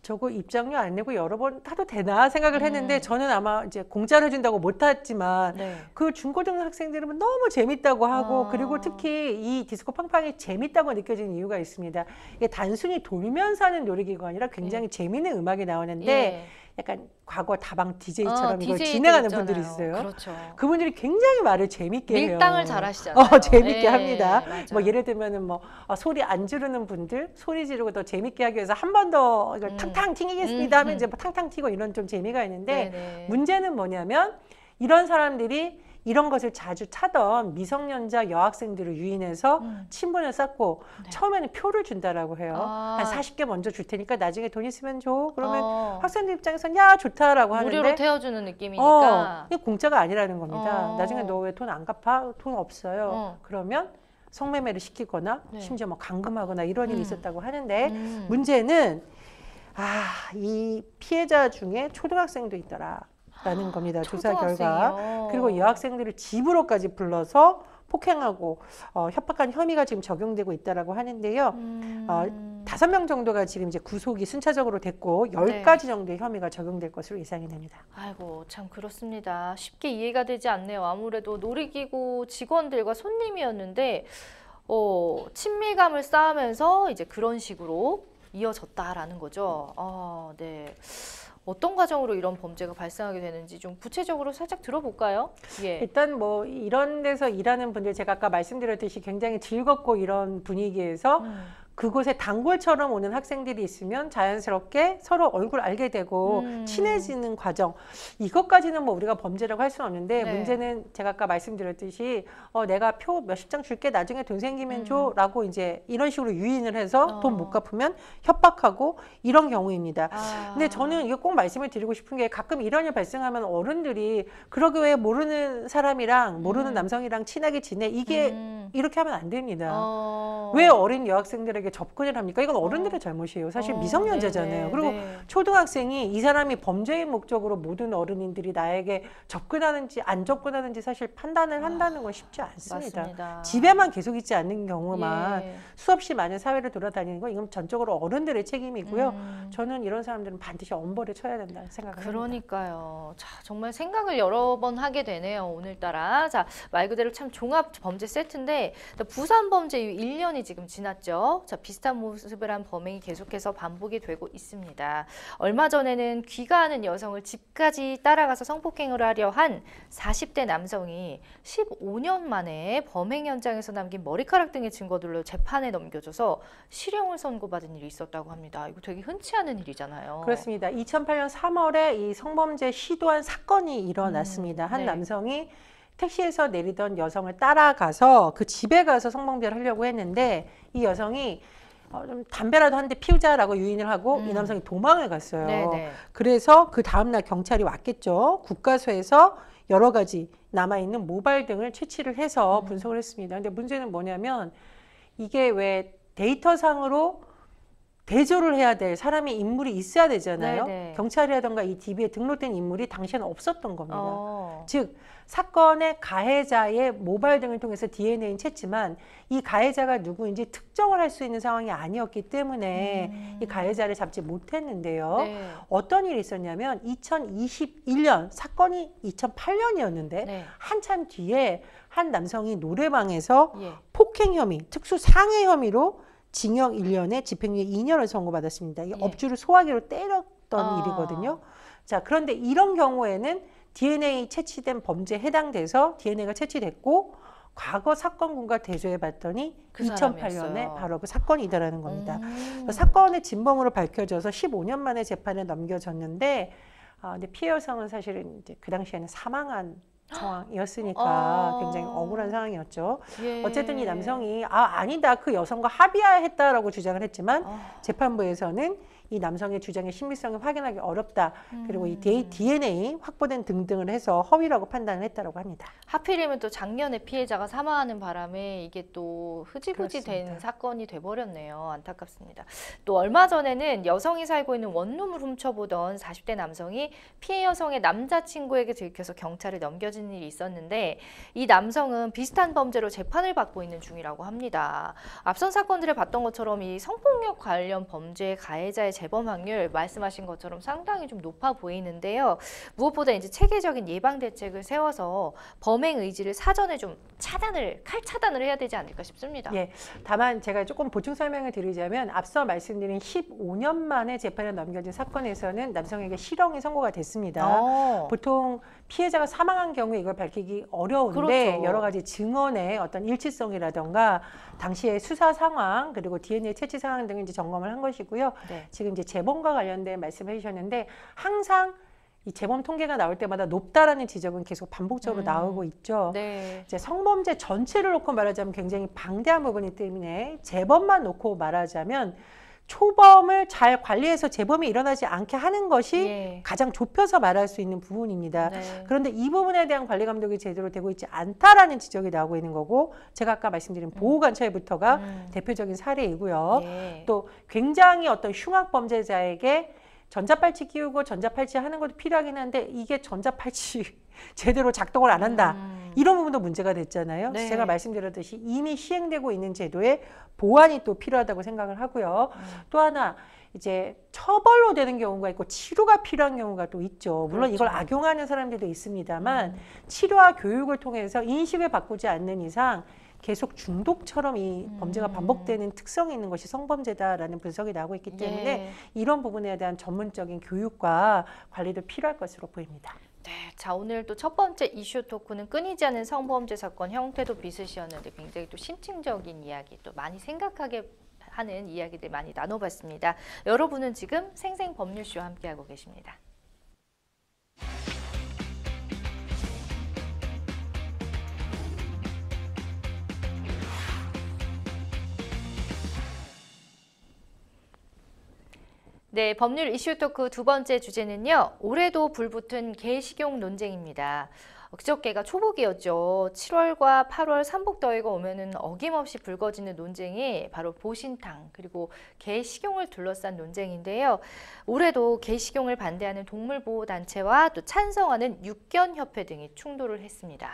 저거 입장료 안 내고 여러 번 타도 되나 생각을 했는데, 저는 아마 이제 공짜로 해준다고 못 탔지만 네. 그 중고등학생 학생들은 너무 재밌다고 하고, 그리고 특히 이 디스코 팡팡이 재밌다고 느껴지는 이유가 있습니다. 이게 단순히 돌면서 하는 놀이기구가 아니라 굉장히 재밌는 음악이 나오는데, 예. 약간 과거 다방 DJ처럼 이걸 DJ 진행하는 있잖아요. 분들이 있어요. 그렇죠. 그분들이 굉장히 말을 재밌게 해요. 밀당을 잘하시잖아요. 재밌게 예, 합니다. 맞아요. 뭐 예를 들면은 뭐 소리 안 지르는 분들 소리 지르고 더 재밌게 하기 위해서 한 번 더 이걸 탕탕 튀기겠습니다 하면 이제 뭐 탕탕 튀고, 이런 좀 재미가 있는데, 네네. 문제는 뭐냐면 이런 사람들이 이런 것을 자주 타던 미성년자 여학생들을 유인해서 친분을 쌓고, 처음에는 표를 준다라고 해요. 한 40개 먼저 줄 테니까 나중에 돈 있으면 줘. 그러면 학생들 입장에서는 야, 좋다라고 하는데, 무료로 태워주는 느낌이니까. 이게 공짜가 아니라는 겁니다. 어. 나중에 너 왜 돈 안 갚아? 돈 없어요. 그러면 성매매를 시키거나 네. 심지어 뭐 감금하거나 이런 일이 있었다고 하는데, 음. 문제는 이 피해자 중에 초등학생도 있더라라는 겁니다. 조사 결과. 초등학생이요? 그리고 여학생들을 집으로까지 불러서 폭행하고 협박한 혐의가 지금 적용되고 있다라고 하는데요. 5명 정도가 지금 이제 구속이 순차적으로 됐고, 10가지 정도의 혐의가 적용될 것으로 예상이 됩니다. 아이고, 참 그렇습니다. 쉽게 이해가 되지 않네요. 아무래도 놀이기구 직원들과 손님이었는데 친밀감을 쌓으면서 이제 그런 식으로 이어졌다라는 거죠. 네. 어떤 과정으로 이런 범죄가 발생하게 되는지 좀 구체적으로 살짝 들어볼까요? 예. 일단 뭐 이런 데서 일하는 분들, 제가 아까 말씀드렸듯이 굉장히 즐겁고 이런 분위기에서 그곳에 단골처럼 오는 학생들이 있으면 자연스럽게 서로 얼굴 알게 되고 친해지는 과정, 이것까지는 뭐 우리가 범죄라고 할 수는 없는데, 네. 문제는 제가 아까 말씀드렸듯이 내가 표 몇십 장 줄게, 나중에 돈 생기면 줘 라고 이제 이런 식으로 유인을 해서 돈 못 갚으면 협박하고, 이런 경우입니다. 근데 저는 이거 꼭 말씀을 드리고 싶은 게, 가끔 이런 일 발생하면 어른들이 그러게 왜 모르는 사람이랑 모르는 남성이랑 친하게 지내, 이게 이렇게 하면 안 됩니다. 왜 어린 여학생들에게 접근을 합니까? 이건 어른들의 잘못이에요. 사실 미성년자잖아요. 네네, 그리고 네. 초등학생이 이 사람이 범죄의 목적으로 모든 어른인들이 나에게 접근하는지 안 접근하는지 사실 판단을 한다는 건 쉽지 않습니다. 맞습니다. 집에만 계속 있지 않는 경우만 예. 수없이 많은 사회를 돌아다니는 건, 이건 전적으로 어른들의 책임이고요. 저는 이런 사람들은 반드시 엄벌에 쳐야 된다는 생각을 합니다. 그러니까요. 자, 정말 생각을 여러 번 하게 되네요, 오늘따라. 자, 말 그대로 참 종합 범죄 세트인데, 부산 범죄 이후 1년이 지금 지났죠. 자, 비슷한 모습을 한 범행이 계속해서 반복이 되고 있습니다. 얼마 전에는 귀가하는 여성을 집까지 따라가서 성폭행을 하려 한 40대 남성이 15년 만에 범행 현장에서 남긴 머리카락 등의 증거들로 재판에 넘겨져서 실형을 선고받은 일이 있었다고 합니다. 이거 되게 흔치 않은 일이잖아요. 그렇습니다. 2008년 3월에 이 성범죄 시도한 사건이 일어났습니다. 한 네. 남성이 택시에서 내리던 여성을 따라가서 그 집에 가서 성범죄를 하려고 했는데, 이 여성이 좀 담배라도 한 대 피우자라고 유인을 하고 이 남성이 도망을 갔어요. 네네. 그래서 그 다음날 경찰이 왔겠죠. 국가서에서 여러 가지 남아있는 모발 등을 채취를 해서 분석을 했습니다. 근데 문제는 뭐냐면, 이게 왜 데이터상으로 대조를 해야 될 사람이 인물이 있어야 되잖아요. 네네. 경찰이라던가 이 DB에 등록된 인물이 당시에는 없었던 겁니다. 즉 사건의 가해자의 모발 등을 통해서 DNA는 챘지만 이 가해자가 누구인지 특정을 할 수 있는 상황이 아니었기 때문에 이 가해자를 잡지 못했는데요. 네. 어떤 일이 있었냐면 2021년 사건이 2008년이었는데 네. 한참 뒤에 한 남성이 노래방에서 예. 폭행 혐의, 특수 상해 혐의로 징역 1년에 집행유예 2년을 선고받았습니다. 이게 예. 업주를 소화기로 때렸던 일이거든요. 자, 그런데 이런 경우에는 DNA 채취된 범죄에 해당돼서 DNA가 채취됐고 과거 사건군과 대조해 봤더니 그 2008년에 사람이었어요. 바로 그 사건이더라는 겁니다. 사건의 진범으로 밝혀져서 15년 만에 재판에 넘겨졌는데 근데 피해 여성은 사실은 이제 그 당시에는 사망한 상황이었으니까 굉장히 억울한 상황이었죠. 예. 어쨌든 이 남성이 아니다 그 여성과 합의했다라고 주장을 했지만 재판부에서는 이 남성의 주장의 신빙성을 확인하기 어렵다. 그리고 이 DNA 확보된 등등을 해서 허위라고 판단을 했다고 합니다. 하필이면 또 작년에 피해자가 사망하는 바람에 이게 또 흐지부지 된 그렇습니다. 사건이 돼버렸네요. 안타깝습니다. 또 얼마 전에는 여성이 살고 있는 원룸을 훔쳐보던 40대 남성이 피해 여성의 남자친구에게 들켜서 경찰에 넘겨진 일이 있었는데 이 남성은 비슷한 범죄로 재판을 받고 있는 중이라고 합니다. 앞선 사건들을 봤던 것처럼 이 성폭력 관련 범죄의 가해자의 재범 확률 말씀하신 것처럼 상당히 좀 높아 보이는데요. 무엇보다 이제 체계적인 예방 대책을 세워서 범행 의지를 사전에 좀 칼 차단을 해야 되지 않을까 싶습니다. 예, 다만 제가 조금 보충 설명을 드리자면 앞서 말씀드린 15년 만에 재판에 넘겨진 사건에서는 남성에게 실형이 선고가 됐습니다. 보통 피해자가 사망한 경우에 이걸 밝히기 어려운데 그렇죠. 여러 가지 증언의 어떤 일치성이라던가 당시의 수사 상황 그리고 DNA 채취 상황 등을 이제 점검을 한 것이고요. 네. 지금 이제 재범과 관련된 말씀해 주셨는데 항상 이 재범 통계가 나올 때마다 높다라는 지적은 계속 반복적으로 나오고 있죠. 네. 이제 성범죄 전체를 놓고 말하자면 굉장히 방대한 부분이기 때문에 재범만 놓고 말하자면 초범을 잘 관리해서 재범이 일어나지 않게 하는 것이 예. 가장 좁혀서 말할 수 있는 부분입니다. 네. 그런데 이 부분에 대한 관리 감독이 제대로 되고 있지 않다라는 지적이 나오고 있는 거고 제가 아까 말씀드린 보호관찰부터가 대표적인 사례이고요. 예. 또 굉장히 어떤 흉악 범죄자에게 전자팔찌 끼우고 전자팔찌 하는 것도 필요하긴 한데 이게 전자팔찌 제대로 작동을 안 한다. 이런 부분도 문제가 됐잖아요. 네. 제가 말씀드렸듯이 이미 시행되고 있는 제도에 보완이 또 필요하다고 생각을 하고요. 또 하나 이제 처벌로 되는 경우가 있고 치료가 필요한 경우가 또 있죠. 물론 그렇죠. 이걸 악용하는 사람들도 있습니다만 치료와 교육을 통해서 인식을 바꾸지 않는 이상 계속 중독처럼 이 범죄가 반복되는 특성이 있는 것이 성범죄다라는 분석이 나오고 있기 때문에 예. 이런 부분에 대한 전문적인 교육과 관리도 필요할 것으로 보입니다. 네, 자 오늘 또 첫 번째 이슈 토크는 끊이지 않는 성범죄 사건 형태도 비슷이었는데 굉장히 또 심층적인 이야기 또 많이 생각하게 하는 이야기들 많이 나눠봤습니다. 여러분은 지금 생생법률쇼와 함께하고 계십니다. 네, 법률 이슈 토크 두 번째 주제는요. 올해도 불붙은 개식용 논쟁입니다. 그저께가 초복이었죠. 7월과 8월 삼복더위가 오면은 어김없이 불거지는 논쟁이 바로 보신탕 그리고 개식용을 둘러싼 논쟁인데요. 올해도 개식용을 반대하는 동물보호단체와 또 찬성하는 육견협회 등이 충돌을 했습니다.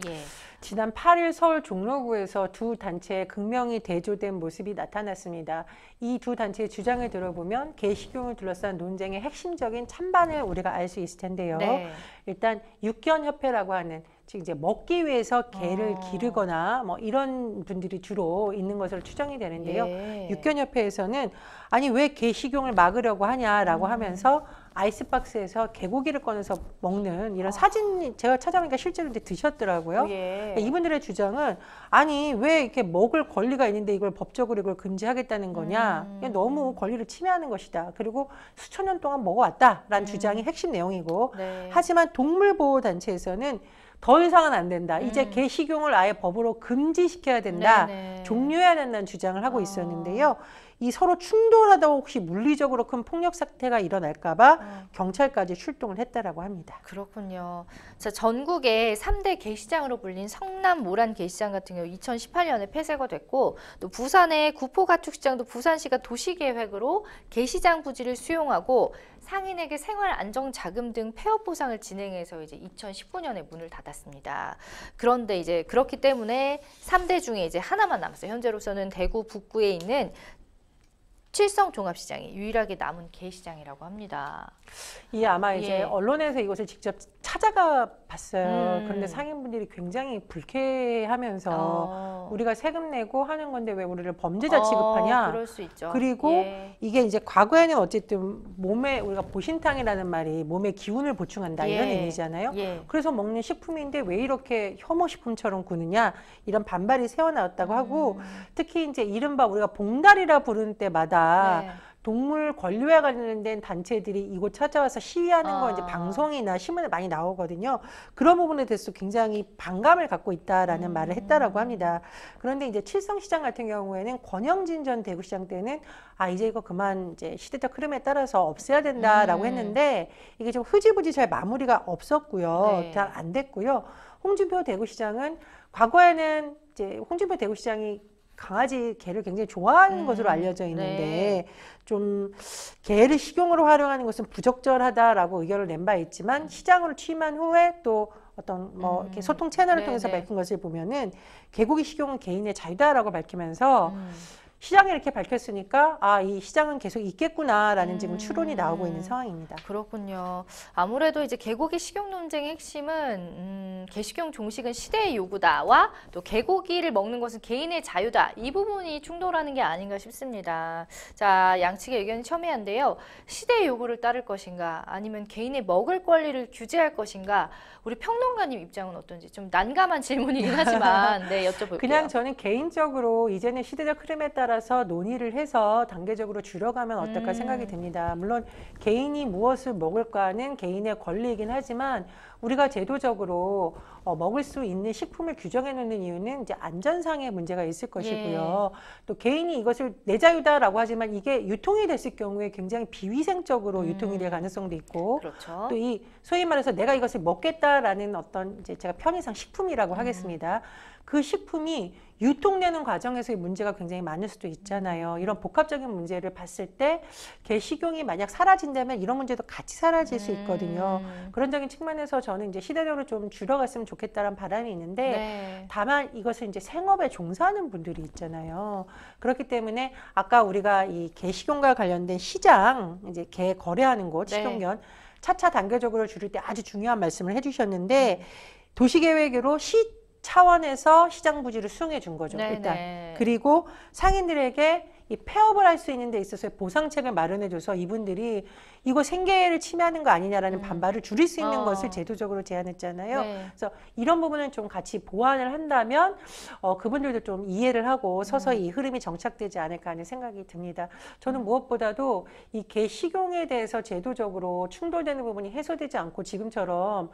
예. 지난 8일 서울 종로구에서 두 단체의 극명히 대조된 모습이 나타났습니다. 이 두 단체의 주장을 들어보면 개식용을 둘러싼 논쟁의 핵심적인 찬반을 우리가 알 수 있을 텐데요. 네. 일단 육견협회라고 하는 즉 이제 먹기 위해서 개를 기르거나 뭐 이런 분들이 주로 있는 것으로 추정이 되는데요. 예. 육견협회에서는 아니 왜 개 식용을 막으려고 하냐라고 하면서 아이스박스에서 개고기를 꺼내서 먹는 이런 사진 제가 찾아보니까 실제로 이제 드셨더라고요. 예. 이분들의 주장은 아니 왜 이렇게 먹을 권리가 있는데 이걸 법적으로 이걸 금지하겠다는 거냐. 너무 권리를 침해하는 것이다. 그리고 수천 년 동안 먹어왔다라는 주장이 핵심 내용이고 네. 하지만 동물보호단체에서는 더 이상은 안 된다. 이제 개 식용을 아예 법으로 금지시켜야 된다. 네네. 종료해야 된다는 주장을 하고 있었는데요. 이 서로 충돌하다가 혹시 물리적으로 큰 폭력 사태가 일어날까봐 경찰까지 출동을 했다라고 합니다. 그렇군요. 자, 전국의 3대 게시장으로 불린 성남 모란 게시장 같은 경우 2018년에 폐쇄가 됐고, 또 부산의 구포가축시장도 부산시가 도시계획으로 게시장 부지를 수용하고 상인에게 생활안정자금 등 폐업 보상을 진행해서 이제 2019년에 문을 닫았습니다. 그런데 이제 그렇기 때문에 3대 중에 이제 하나만 남았어요. 현재로서는 대구 북구에 있는 칠성 종합시장이 유일하게 남은 게시장이라고 합니다. 이 아마 이제 언론에서 이것을 직접 찾아가 봤어요. 그런데 상인분들이 굉장히 불쾌하면서 우리가 세금 내고 하는 건데 왜 우리를 범죄자 취급하냐. 그럴 수 있죠. 그리고 이게 이제 과거에는 어쨌든 몸에 우리가 보신탕이라는 말이 몸에 기운을 보충한다 이런 의미잖아요. 그래서 먹는 식품인데 왜 이렇게 혐오식품처럼 구느냐 이런 반발이 새어나왔다고 하고 특히 이제 이른바 우리가 봉다리라 부르는 때마다 동물 권리와 관련된 단체들이 이곳 찾아와서 시위하는 거 이제 방송이나 신문에 많이 나오거든요. 그런 부분에 대해서 굉장히 반감을 갖고 있다라는 말을 했다라고 합니다. 그런데 이제 칠성시장 같은 경우에는 권영진 전 대구시장 때는 이제 이거 그만 이제 시대적 흐름에 따라서 없애야 된다라고 했는데 이게 좀 흐지부지 잘 마무리가 없었고요. 잘 안 됐고요. 홍준표 대구시장은 과거에는 이제 홍준표 대구시장이 강아지 개를 굉장히 좋아하는 것으로 알려져 있는데 좀 개를 식용으로 활용하는 것은 부적절하다라고 의견을 낸 바 있지만 시장으로 취임한 후에 또 어떤 뭐 이렇게 소통 채널을 통해서 밝힌 것을 보면은 개고기 식용은 개인의 자유다라고 밝히면서 시장에 이렇게 밝혔으니까 이 시장은 계속 있겠구나라는 지금 추론이 나오고 있는 상황입니다. 그렇군요. 아무래도 이제 개고기 식용 논쟁의 핵심은 개식용 종식은 시대의 요구다와 또 개고기를 먹는 것은 개인의 자유다. 이 부분이 충돌하는 게 아닌가 싶습니다. 자, 양측의 의견이 첨예한데요. 시대의 요구를 따를 것인가 아니면 개인의 먹을 권리를 규제할 것인가 우리 평론가님 입장은 어떤지 좀 난감한 질문이긴 하지만 여쭤볼게요. 그냥 저는 개인적으로 이제는 시대적 흐름에 따라서 논의를 해서 단계적으로 줄여가면 어떨까 생각이 듭니다. 물론 개인이 무엇을 먹을까는 개인의 권리이긴 하지만 우리가 제도적으로 먹을 수 있는 식품을 규정해 놓는 이유는 이제 안전상의 문제가 있을 것이고요. 또 개인이 이것을 내 자유다라고 하지만 이게 유통이 됐을 경우에 굉장히 비위생적으로 유통이 될 가능성도 있고 또 이 소위 말해서 내가 이것을 먹겠다라는 어떤 이제 제가 편의상 식품이라고 하겠습니다. 그 식품이 유통되는 과정에서의 문제가 굉장히 많을 수도 있잖아요. 이런 복합적인 문제를 봤을 때 개 식용이 만약 사라진다면 이런 문제도 같이 사라질 수 있거든요. 그런 적인 측면에서 저는 이제 시대적으로 좀 줄여갔으면 좋겠다는 바람이 있는데 다만 이것을 이제 생업에 종사하는 분들이 있잖아요. 그렇기 때문에 아까 우리가 이 개 식용과 관련된 시장 이제 개 거래하는 곳 식용견 차차 단계적으로 줄일 때 아주 중요한 말씀을 해주셨는데 도시계획으로 차원에서 시장 부지를 수용해 준 거죠. 일단. 그리고 상인들에게 이 폐업을 할 수 있는 데 있어서 보상책을 마련해 줘서 이분들이 이거 생계를 침해하는 거 아니냐라는 반발을 줄일 수 있는 것을 제도적으로 제안했잖아요. 그래서 이런 부분은 좀 같이 보완을 한다면 그분들도 좀 이해를 하고 서서히 이 흐름이 정착되지 않을까 하는 생각이 듭니다. 저는 무엇보다도 이 개 식용에 대해서 제도적으로 충돌되는 부분이 해소되지 않고 지금처럼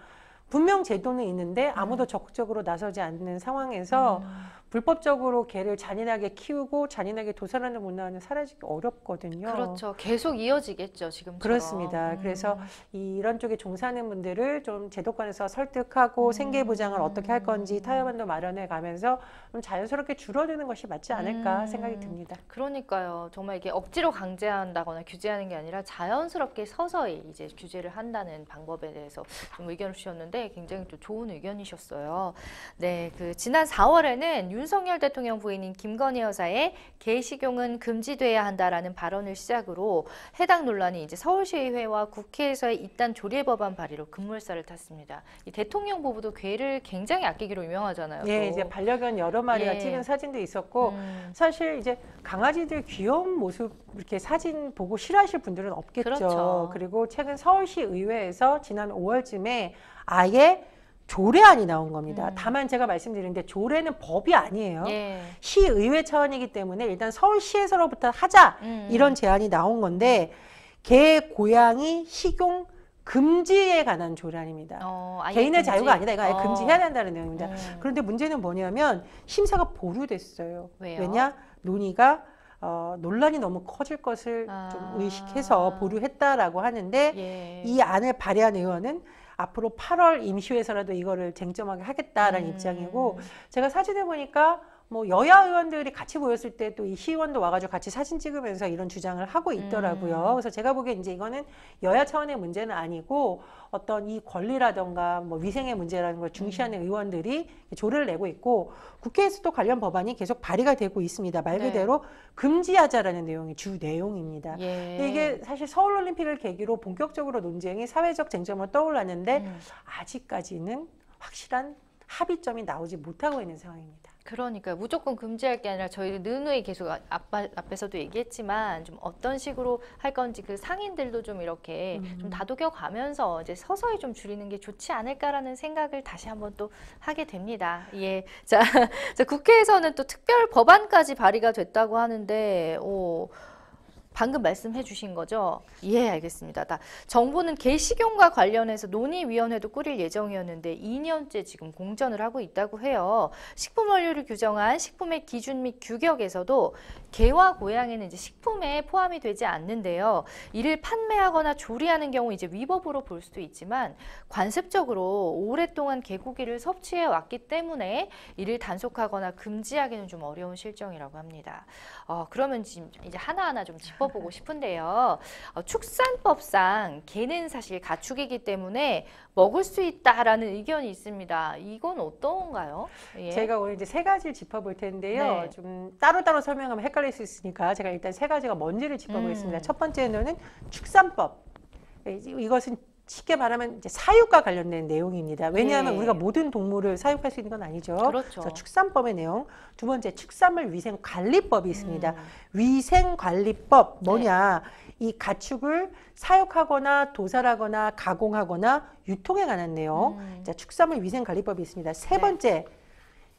분명 제도는 있는데 아무도 적극적으로 나서지 않는 상황에서 불법적으로 개를 잔인하게 키우고 잔인하게 도살하는 문화는 사라지기 어렵거든요. 그렇죠. 계속 이어지겠죠, 지금처럼. 그렇습니다. 그래서 이런 쪽에 종사하는 분들을 좀 제도권에서 설득하고 생계 보장을 어떻게 할 건지 타협안도 마련해 가면서 좀 자연스럽게 줄어드는 것이 맞지 않을까 생각이 듭니다. 그러니까요. 정말 이게 억지로 강제한다거나 규제하는 게 아니라 자연스럽게 서서히 이제 규제를 한다는 방법에 대해서 좀 의견을 주셨는데 굉장히 또 좋은 의견이셨어요. 네, 지난 4월에는 윤석열 대통령 부인인 김건희 여사의 개 식용은 금지돼야 한다라는 발언을 시작으로 해당 논란이 이제 서울시의회와 국회에서의 잇단 조례 법안 발의로 급물살을 탔습니다. 이 대통령 부부도 개를 굉장히 아끼기로 유명하잖아요. 예, 이제 반려견 여러 마리가 찍은 사진도 있었고 사실 이제 강아지들 귀여운 모습 이렇게 사진 보고 싫어하실 분들은 없겠죠. 그렇죠. 그리고 최근 서울시 의회에서 지난 5월쯤에 아예 조례안이 나온 겁니다. 다만 제가 말씀드리는데 조례는 법이 아니에요. 시의회 차원이기 때문에 일단 서울시에서로부터 하자 이런 제안이 나온 건데 개, 고양이, 식용 금지에 관한 조란입니다. 아예 개인의 금지? 자유가 아니다. 이거 아예 금지해야 된다는 내용입니다. 그런데 문제는 뭐냐면 심사가 보류됐어요. 왜요? 왜냐? 논의가 논란이 너무 커질 것을 좀 의식해서 보류했다라고 하는데 예. 이 안을 발의한 의원은 앞으로 8월 임시회에서라도 이거를 쟁점하게 하겠다라는 입장이고 제가 사진을 보니까 뭐 여야 의원들이 같이 모였을 때 또 이 시의원도 와가지고 같이 사진 찍으면서 이런 주장을 하고 있더라고요. 그래서 제가 보기엔 이제 이거는 여야 차원의 문제는 아니고 어떤 이 권리라던가 뭐 위생의 문제라는 걸 중시하는 의원들이 조를 내고 있고 국회에서도 관련 법안이 계속 발의가 되고 있습니다. 말 그대로 금지하자라는 내용이 주 내용입니다. 근데 이게 사실 서울올림픽을 계기로 본격적으로 논쟁이 사회적 쟁점으로 떠올랐는데 아직까지는 확실한 합의점이 나오지 못하고 있는 상황입니다. 그러니까 무조건 금지할 게 아니라 저희 누누이 계속 앞에서도 얘기했지만 좀 어떤 식으로 할 건지 그 상인들도 좀 이렇게 좀 다독여 가면서 이제 서서히 좀 줄이는 게 좋지 않을까라는 생각을 다시 한번 또 하게 됩니다. 예. 자, 국회에서는 또 특별 법안까지 발의가 됐다고 하는데, 방금 말씀해 주신 거죠? 예, 알겠습니다. 정부는 개식용과 관련해서 논의위원회도 꾸릴 예정이었는데 2년째 지금 공전을 하고 있다고 해요. 식품 원료를 규정한 식품의 기준 및 규격에서도 개와 고양이는 이제 식품에 포함이 되지 않는데요. 이를 판매하거나 조리하는 경우 이제 위법으로 볼 수도 있지만 관습적으로 오랫동안 개고기를 섭취해 왔기 때문에 이를 단속하거나 금지하기는 좀 어려운 실정이라고 합니다. 그러면 지금 이제 하나하나 좀 짚어보고 싶은데요. 축산법상 개는 사실 가축이기 때문에 먹을 수 있다라는 의견이 있습니다. 이건 어떤가요? 예. 제가 오늘 이제 세 가지를 짚어볼 텐데요. 좀 따로따로 설명하면 헷갈릴 수 있으니까 제가 일단 세 가지가 뭔지를 짚어보겠습니다. 첫 번째는 축산법. 이것은 쉽게 말하면 이제 사육과 관련된 내용입니다. 왜냐하면 우리가 모든 동물을 사육할 수 있는 건 아니죠. 그렇죠. 그래서 축산법의 내용. 두 번째, 축산물 위생관리법이 있습니다. 위생관리법 뭐냐? 이 가축을 사육하거나 도살하거나 가공하거나 유통에 관한 내용. 자, 축산물 위생관리법이 있습니다. 세 번째,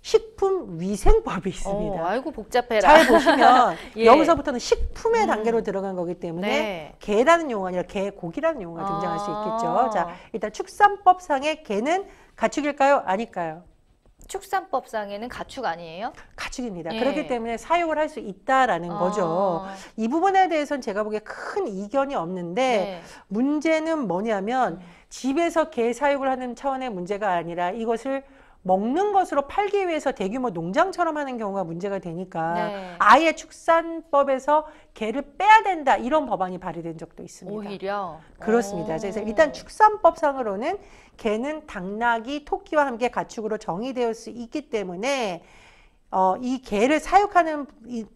식품위생법이 있습니다. 아이고 복잡해라. 잘 보시면 예. 여기서부터는 식품의 단계로 들어간 거기 때문에 개라는 용어가 아니라 개고기라는 용어가 등장할 수 있겠죠. 자, 일단 축산법상의 개는 가축일까요? 아닐까요? 축산법상에는 가축 아니에요? 가축입니다. 그렇기 때문에 사육을 할 수 있다라는 거죠. 이 부분에 대해서는 제가 보기에 큰 이견이 없는데 문제는 뭐냐면 집에서 개 사육을 하는 차원의 문제가 아니라 이것을 먹는 것으로 팔기 위해서 대규모 농장처럼 하는 경우가 문제가 되니까 아예 축산법에서 개를 빼야 된다 이런 법안이 발의된 적도 있습니다. 오히려? 그렇습니다. 그래서 일단 축산법상으로는 개는 당나귀, 토끼와 함께 가축으로 정의되어 수 있기 때문에 이 개를 사육하는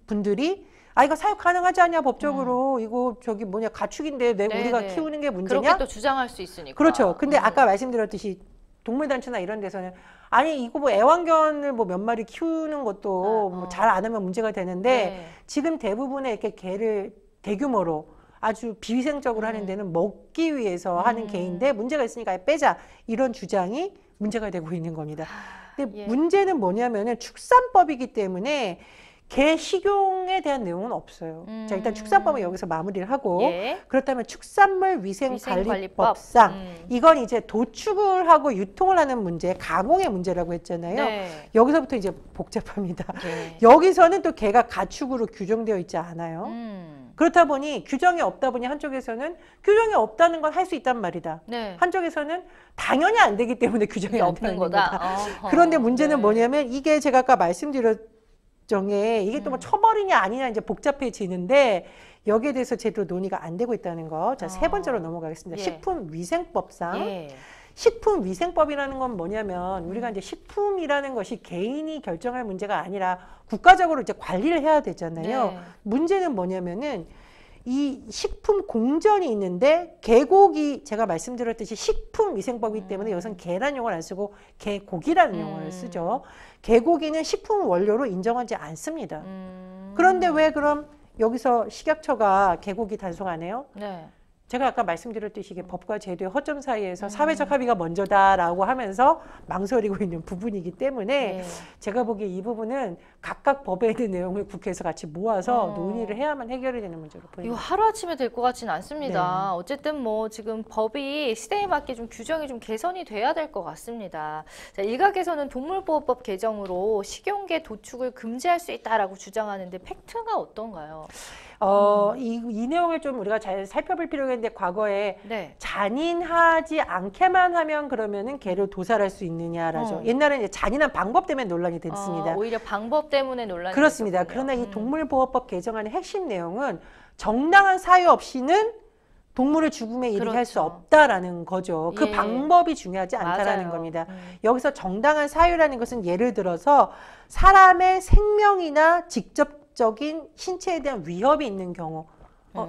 분들이 이거 사육 가능하지 않냐 법적으로 이거 저기 뭐냐 가축인데 우리가 키우는 게 문제냐? 그렇게 또 주장할 수 있으니까. 그렇죠. 근데 아까 말씀드렸듯이 동물단체나 이런 데서는 아니 이거 뭐 애완견을 뭐 몇 마리 키우는 것도 뭐 잘 안 하면 문제가 되는데 지금 대부분의 이렇게 개를 대규모로 아주 비위생적으로 하는 데는 먹기 위해서 하는 개인데 문제가 있으니까 빼자 이런 주장이 문제가 되고 있는 겁니다. 근데 문제는 뭐냐면은 축산법이기 때문에 개 식용에 대한 내용은 없어요. 자, 일단 축산법은 여기서 마무리를 하고 그렇다면 축산물 위생관리법상 이건 이제 도축을 하고 유통을 하는 문제, 가공의 문제라고 했잖아요. 여기서부터 이제 복잡합니다. 여기서는 또 개가 가축으로 규정되어 있지 않아요. 그렇다 보니 규정이 없다 보니 한쪽에서는 규정이 없다는 건 할 수 있단 말이다. 한쪽에서는 당연히 안 되기 때문에 규정이 안 되는 거다. 그런데 문제는 뭐냐면 이게 제가 아까 말씀드렸 이게 또 뭐 처벌이냐 아니냐 이제 복잡해지는데 여기에 대해서 제대로 논의가 안 되고 있다는 거. 자, 세 번째로 넘어가겠습니다. 식품위생법상. 식품위생법이라는 건 뭐냐면 우리가 이제 식품이라는 것이 개인이 결정할 문제가 아니라 국가적으로 이제 관리를 해야 되잖아요. 문제는 뭐냐면은 이 식품 공전이 있는데 개고기 제가 말씀드렸듯이 식품위생법이기 때문에 여기서는 개라는 용어를 안 쓰고 개고기라는 용어를 쓰죠. 개고기는 식품 원료로 인정하지 않습니다. 그런데 왜 그럼 여기서 식약처가 개고기 단속 안 해요? 제가 아까 말씀드렸듯이 이게 법과 제도의 허점 사이에서 사회적 합의가 먼저다라고 하면서 망설이고 있는 부분이기 때문에 네. 제가 보기에 이 부분은 각각 법에 있는 내용을 국회에서 같이 모아서 논의를 해야만 해결이 되는 문제로 이거 보입니다. 하루아침에 될 것 같지는 않습니다. 네. 어쨌든 뭐 지금 법이 시대에 맞게 좀 규정이 좀 개선이 돼야 될 것 같습니다. 자, 일각에서는 동물보호법 개정으로 식용계 도축을 금지할 수 있다라고 주장하는데 팩트가 어떤가요? 이 내용을 좀 우리가 잘 살펴볼 필요가 있는데 과거에 네. 잔인하지 않게만 하면 그러면은 개를 도살할 수 있느냐라죠. 옛날에는 이제 잔인한 방법 때문에 논란이 됐습니다. 오히려 방법 때문에 논란이 그렇습니다. 됐었군요. 그러나 이 동물보호법 개정안의 핵심 내용은 정당한 사유 없이는 동물을 죽음에 이르게 할 수 그렇죠. 없다라는 거죠. 그 예. 방법이 방법이 중요하지 않다라는 맞아요. 겁니다. 여기서 정당한 사유라는 것은 예를 들어서 사람의 생명이나 직접적인 신체에 대한 위협이 있는 경우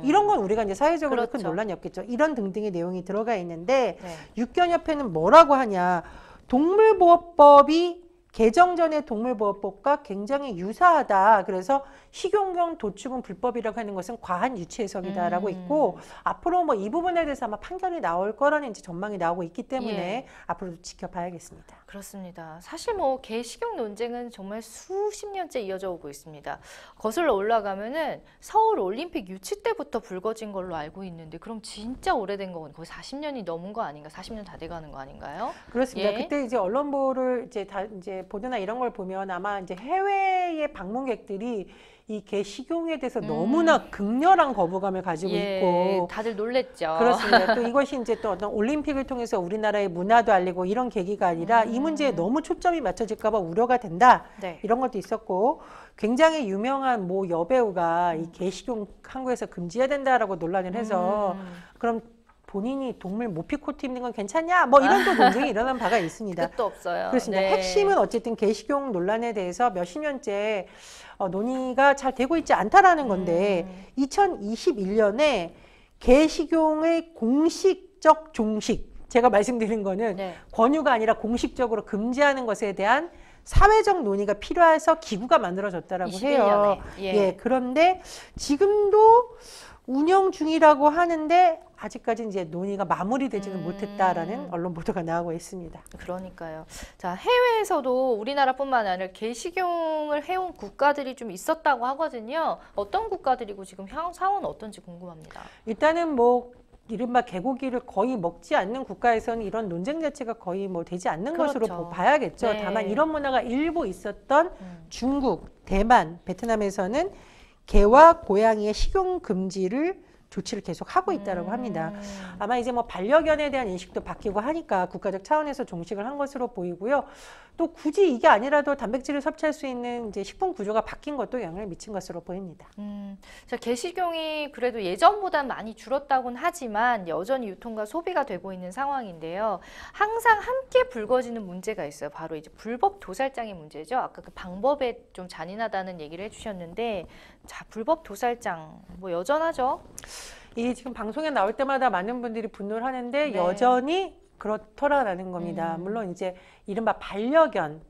이런 건 우리가 이제 사회적으로 큰 그렇죠. 논란이 없겠죠. 이런 등등의 내용이 들어가 있는데 네. 육견협회는 뭐라고 하냐. 동물보호법이 개정 전의 동물보호법과 굉장히 유사하다. 그래서 식용견 도축은 불법이라고 하는 것은 과한 유치 해석이다라고 있고 앞으로 뭐 이 부분에 대해서 아마 판결이 나올 거라는 이제 전망이 나오고 있기 때문에 예. 앞으로도 지켜봐야겠습니다. 그렇습니다. 사실 뭐 개 식용 논쟁은 정말 수십 년째 이어져 오고 있습니다. 거슬러 올라가면은 서울 올림픽 유치 때부터 불거진 걸로 알고 있는데 그럼 진짜 오래된 건 거의 40년이 넘은 거 아닌가? 40년 다 돼가는 거 아닌가요? 그렇습니다. 예. 그때 이제 언론 보도를 이제 보도나 이런 걸 보면 아마 이제 해외의 방문객들이 이 개 식용에 대해서 너무나 극렬한 거부감을 가지고 예, 있고 다들 놀랬죠. 그렇습니다. 또 이것이 이제 또 어떤 올림픽을 통해서 우리나라의 문화도 알리고 이런 계기가 아니라 이 문제에 너무 초점이 맞춰질까 봐 우려가 된다. 네. 이런 것도 있었고 굉장히 유명한 모 여배우가 이 개 식용 한국에서 금지해야 된다라고 논란을 해서 그럼 본인이 동물 모피 코트 입는 건 괜찮냐? 뭐 이런 또 논쟁이 일어난 바가 있습니다. 끝도 없어요. 그렇습니다. 네. 핵심은 어쨌든 개식용 논란에 대해서 몇십 년째 논의가 잘 되고 있지 않다라는 건데 2021년에 개식용의 공식적 종식 제가 말씀드린 거는 네. 권유가 아니라 공식적으로 금지하는 것에 대한 사회적 논의가 필요해서 기구가 만들어졌다라고 21년에. 해요. 예. 그런데 지금도 운영 중이라고 하는데 아직까지 이제 논의가 마무리되지는 못했다라는 언론 보도가 나오고 있습니다. 그러니까요. 자, 해외에서도 우리나라뿐만 아니라 개식용을 해온 국가들이 좀 있었다고 하거든요. 어떤 국가들이고 지금 상황은 어떤지 궁금합니다. 일단은 뭐 이른바 개고기를 거의 먹지 않는 국가에서는 이런 논쟁 자체가 거의 뭐 되지 않는 그렇죠. 것으로 봐야겠죠. 네. 다만 이런 문화가 일부 있었던 중국, 대만, 베트남에서는 개와 고양이의 식용 금지를 조치를 계속 하고 있다고 합니다. 아마 이제 뭐 반려견에 대한 인식도 바뀌고 하니까 국가적 차원에서 종식을 한 것으로 보이고요. 또 굳이 이게 아니라도 단백질을 섭취할 수 있는 이제 식품 구조가 바뀐 것도 영향을 미친 것으로 보입니다. 자, 개식용이 그래도 예전보다 많이 줄었다고는 하지만 여전히 유통과 소비가 되고 있는 상황인데요. 항상 함께 불거지는 문제가 있어요. 바로 이제 불법 도살장의 문제죠. 아까 그 방법에 좀 잔인하다는 얘기를 해주셨는데, 자, 불법 도살장 뭐 여전하죠? 이 지금 방송에 나올 때마다 많은 분들이 분노를 하는데 네. 여전히 그렇더라라는 겁니다. 물론 이제 이른바 반려견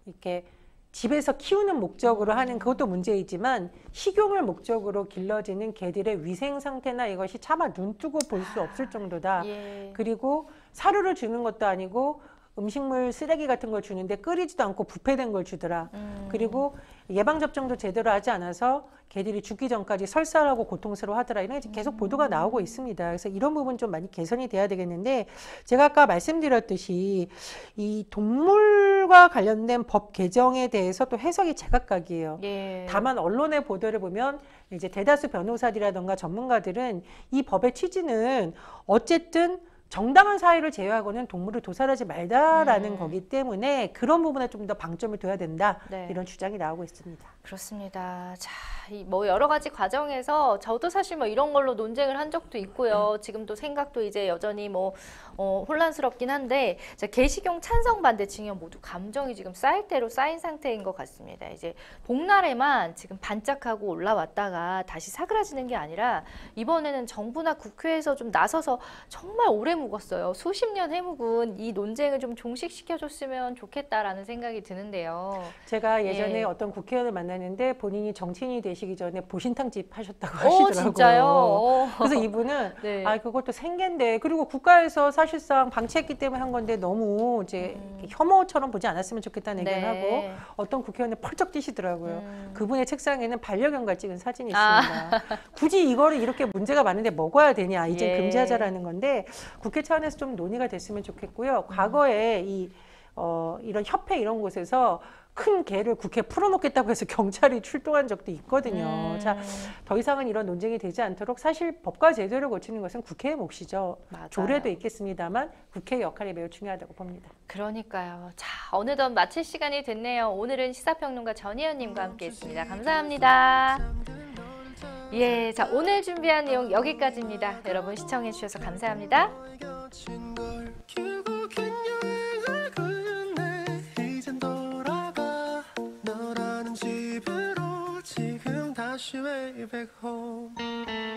이렇게 집에서 키우는 목적으로 하는 그것도 문제이지만 식용을 목적으로 길러지는 개들의 위생 상태나 이것이 차마 눈뜨고 볼 수 없을 정도다. 예. 그리고 사료를 주는 것도 아니고 음식물 쓰레기 같은 걸 주는데 끓이지도 않고 부패된 걸 주더라. 그리고 예방접종도 제대로 하지 않아서 개들이 죽기 전까지 설사하고 고통스러워하더라. 이런 게 계속 보도가 나오고 있습니다. 그래서 이런 부분 좀 많이 개선이 돼야 되겠는데 제가 아까 말씀드렸듯이 이 동물과 관련된 법 개정에 대해서 또 해석이 제각각이에요. 예. 다만 언론의 보도를 보면 이제 대다수 변호사들이라던가 전문가들은 이 법의 취지는 어쨌든 정당한 사유를 제외하고는 동물을 도살하지 말자라는 거기 때문에 그런 부분에 좀 더 방점을 둬야 된다. 네. 이런 주장이 나오고 있습니다. 그렇습니다. 자, 뭐 여러 가지 과정에서 저도 사실 뭐 이런 걸로 논쟁을 한 적도 있고요. 지금도 생각도 이제 여전히 뭐 혼란스럽긴 한데, 자, 개식용 찬성 반대 징역 모두 감정이 지금 쌓일 대로 쌓인 상태인 것 같습니다. 이제 복날에만 지금 반짝하고 올라왔다가 다시 사그라지는 게 아니라 이번에는 정부나 국회에서 좀 나서서 정말 오래 묵었어요. 수십 년 해묵은 이 논쟁을 좀 종식시켜줬으면 좋겠다라는 생각이 드는데요. 제가 예전에 예. 어떤 국회의원을 만날 만났는데 본인이 정치인이 되시기 전에 보신탕집 하셨다고 하시더라고요. 진짜요? 그래서 이분은 네. 그것도 생계인데 그리고 국가에서 사실상 방치했기 때문에 한 건데 너무 이제 혐오처럼 보지 않았으면 좋겠다는 네. 얘기를 하고 어떤 국회의원을 펄쩍 뛰시더라고요. 그분의 책상에는 반려견과 찍은 사진이 아. 있습니다. 굳이 이거를 이렇게 문제가 많은데 먹어야 되냐 이제 예. 금지하자라는 건데 국회 차원에서 좀 논의가 됐으면 좋겠고요. 과거에 이런 협회 이런 곳에서 큰 개를 국회에 풀어놓겠다고 해서 경찰이 출동한 적도 있거든요. 자, 더 이상은 이런 논쟁이 되지 않도록 사실 법과 제도를 고치는 것은 국회의 몫이죠. 맞아요. 조례도 있겠습니다만 국회의 역할이 매우 중요하다고 봅니다. 그러니까요. 자, 어느덧 마칠 시간이 됐네요. 오늘은 시사평론가 전희연님과 함께했습니다. 감사합니다. 예, 자 오늘 준비한 내용 여기까지입니다. 여러분 시청해 주셔서 감사합니다. 다시 way back home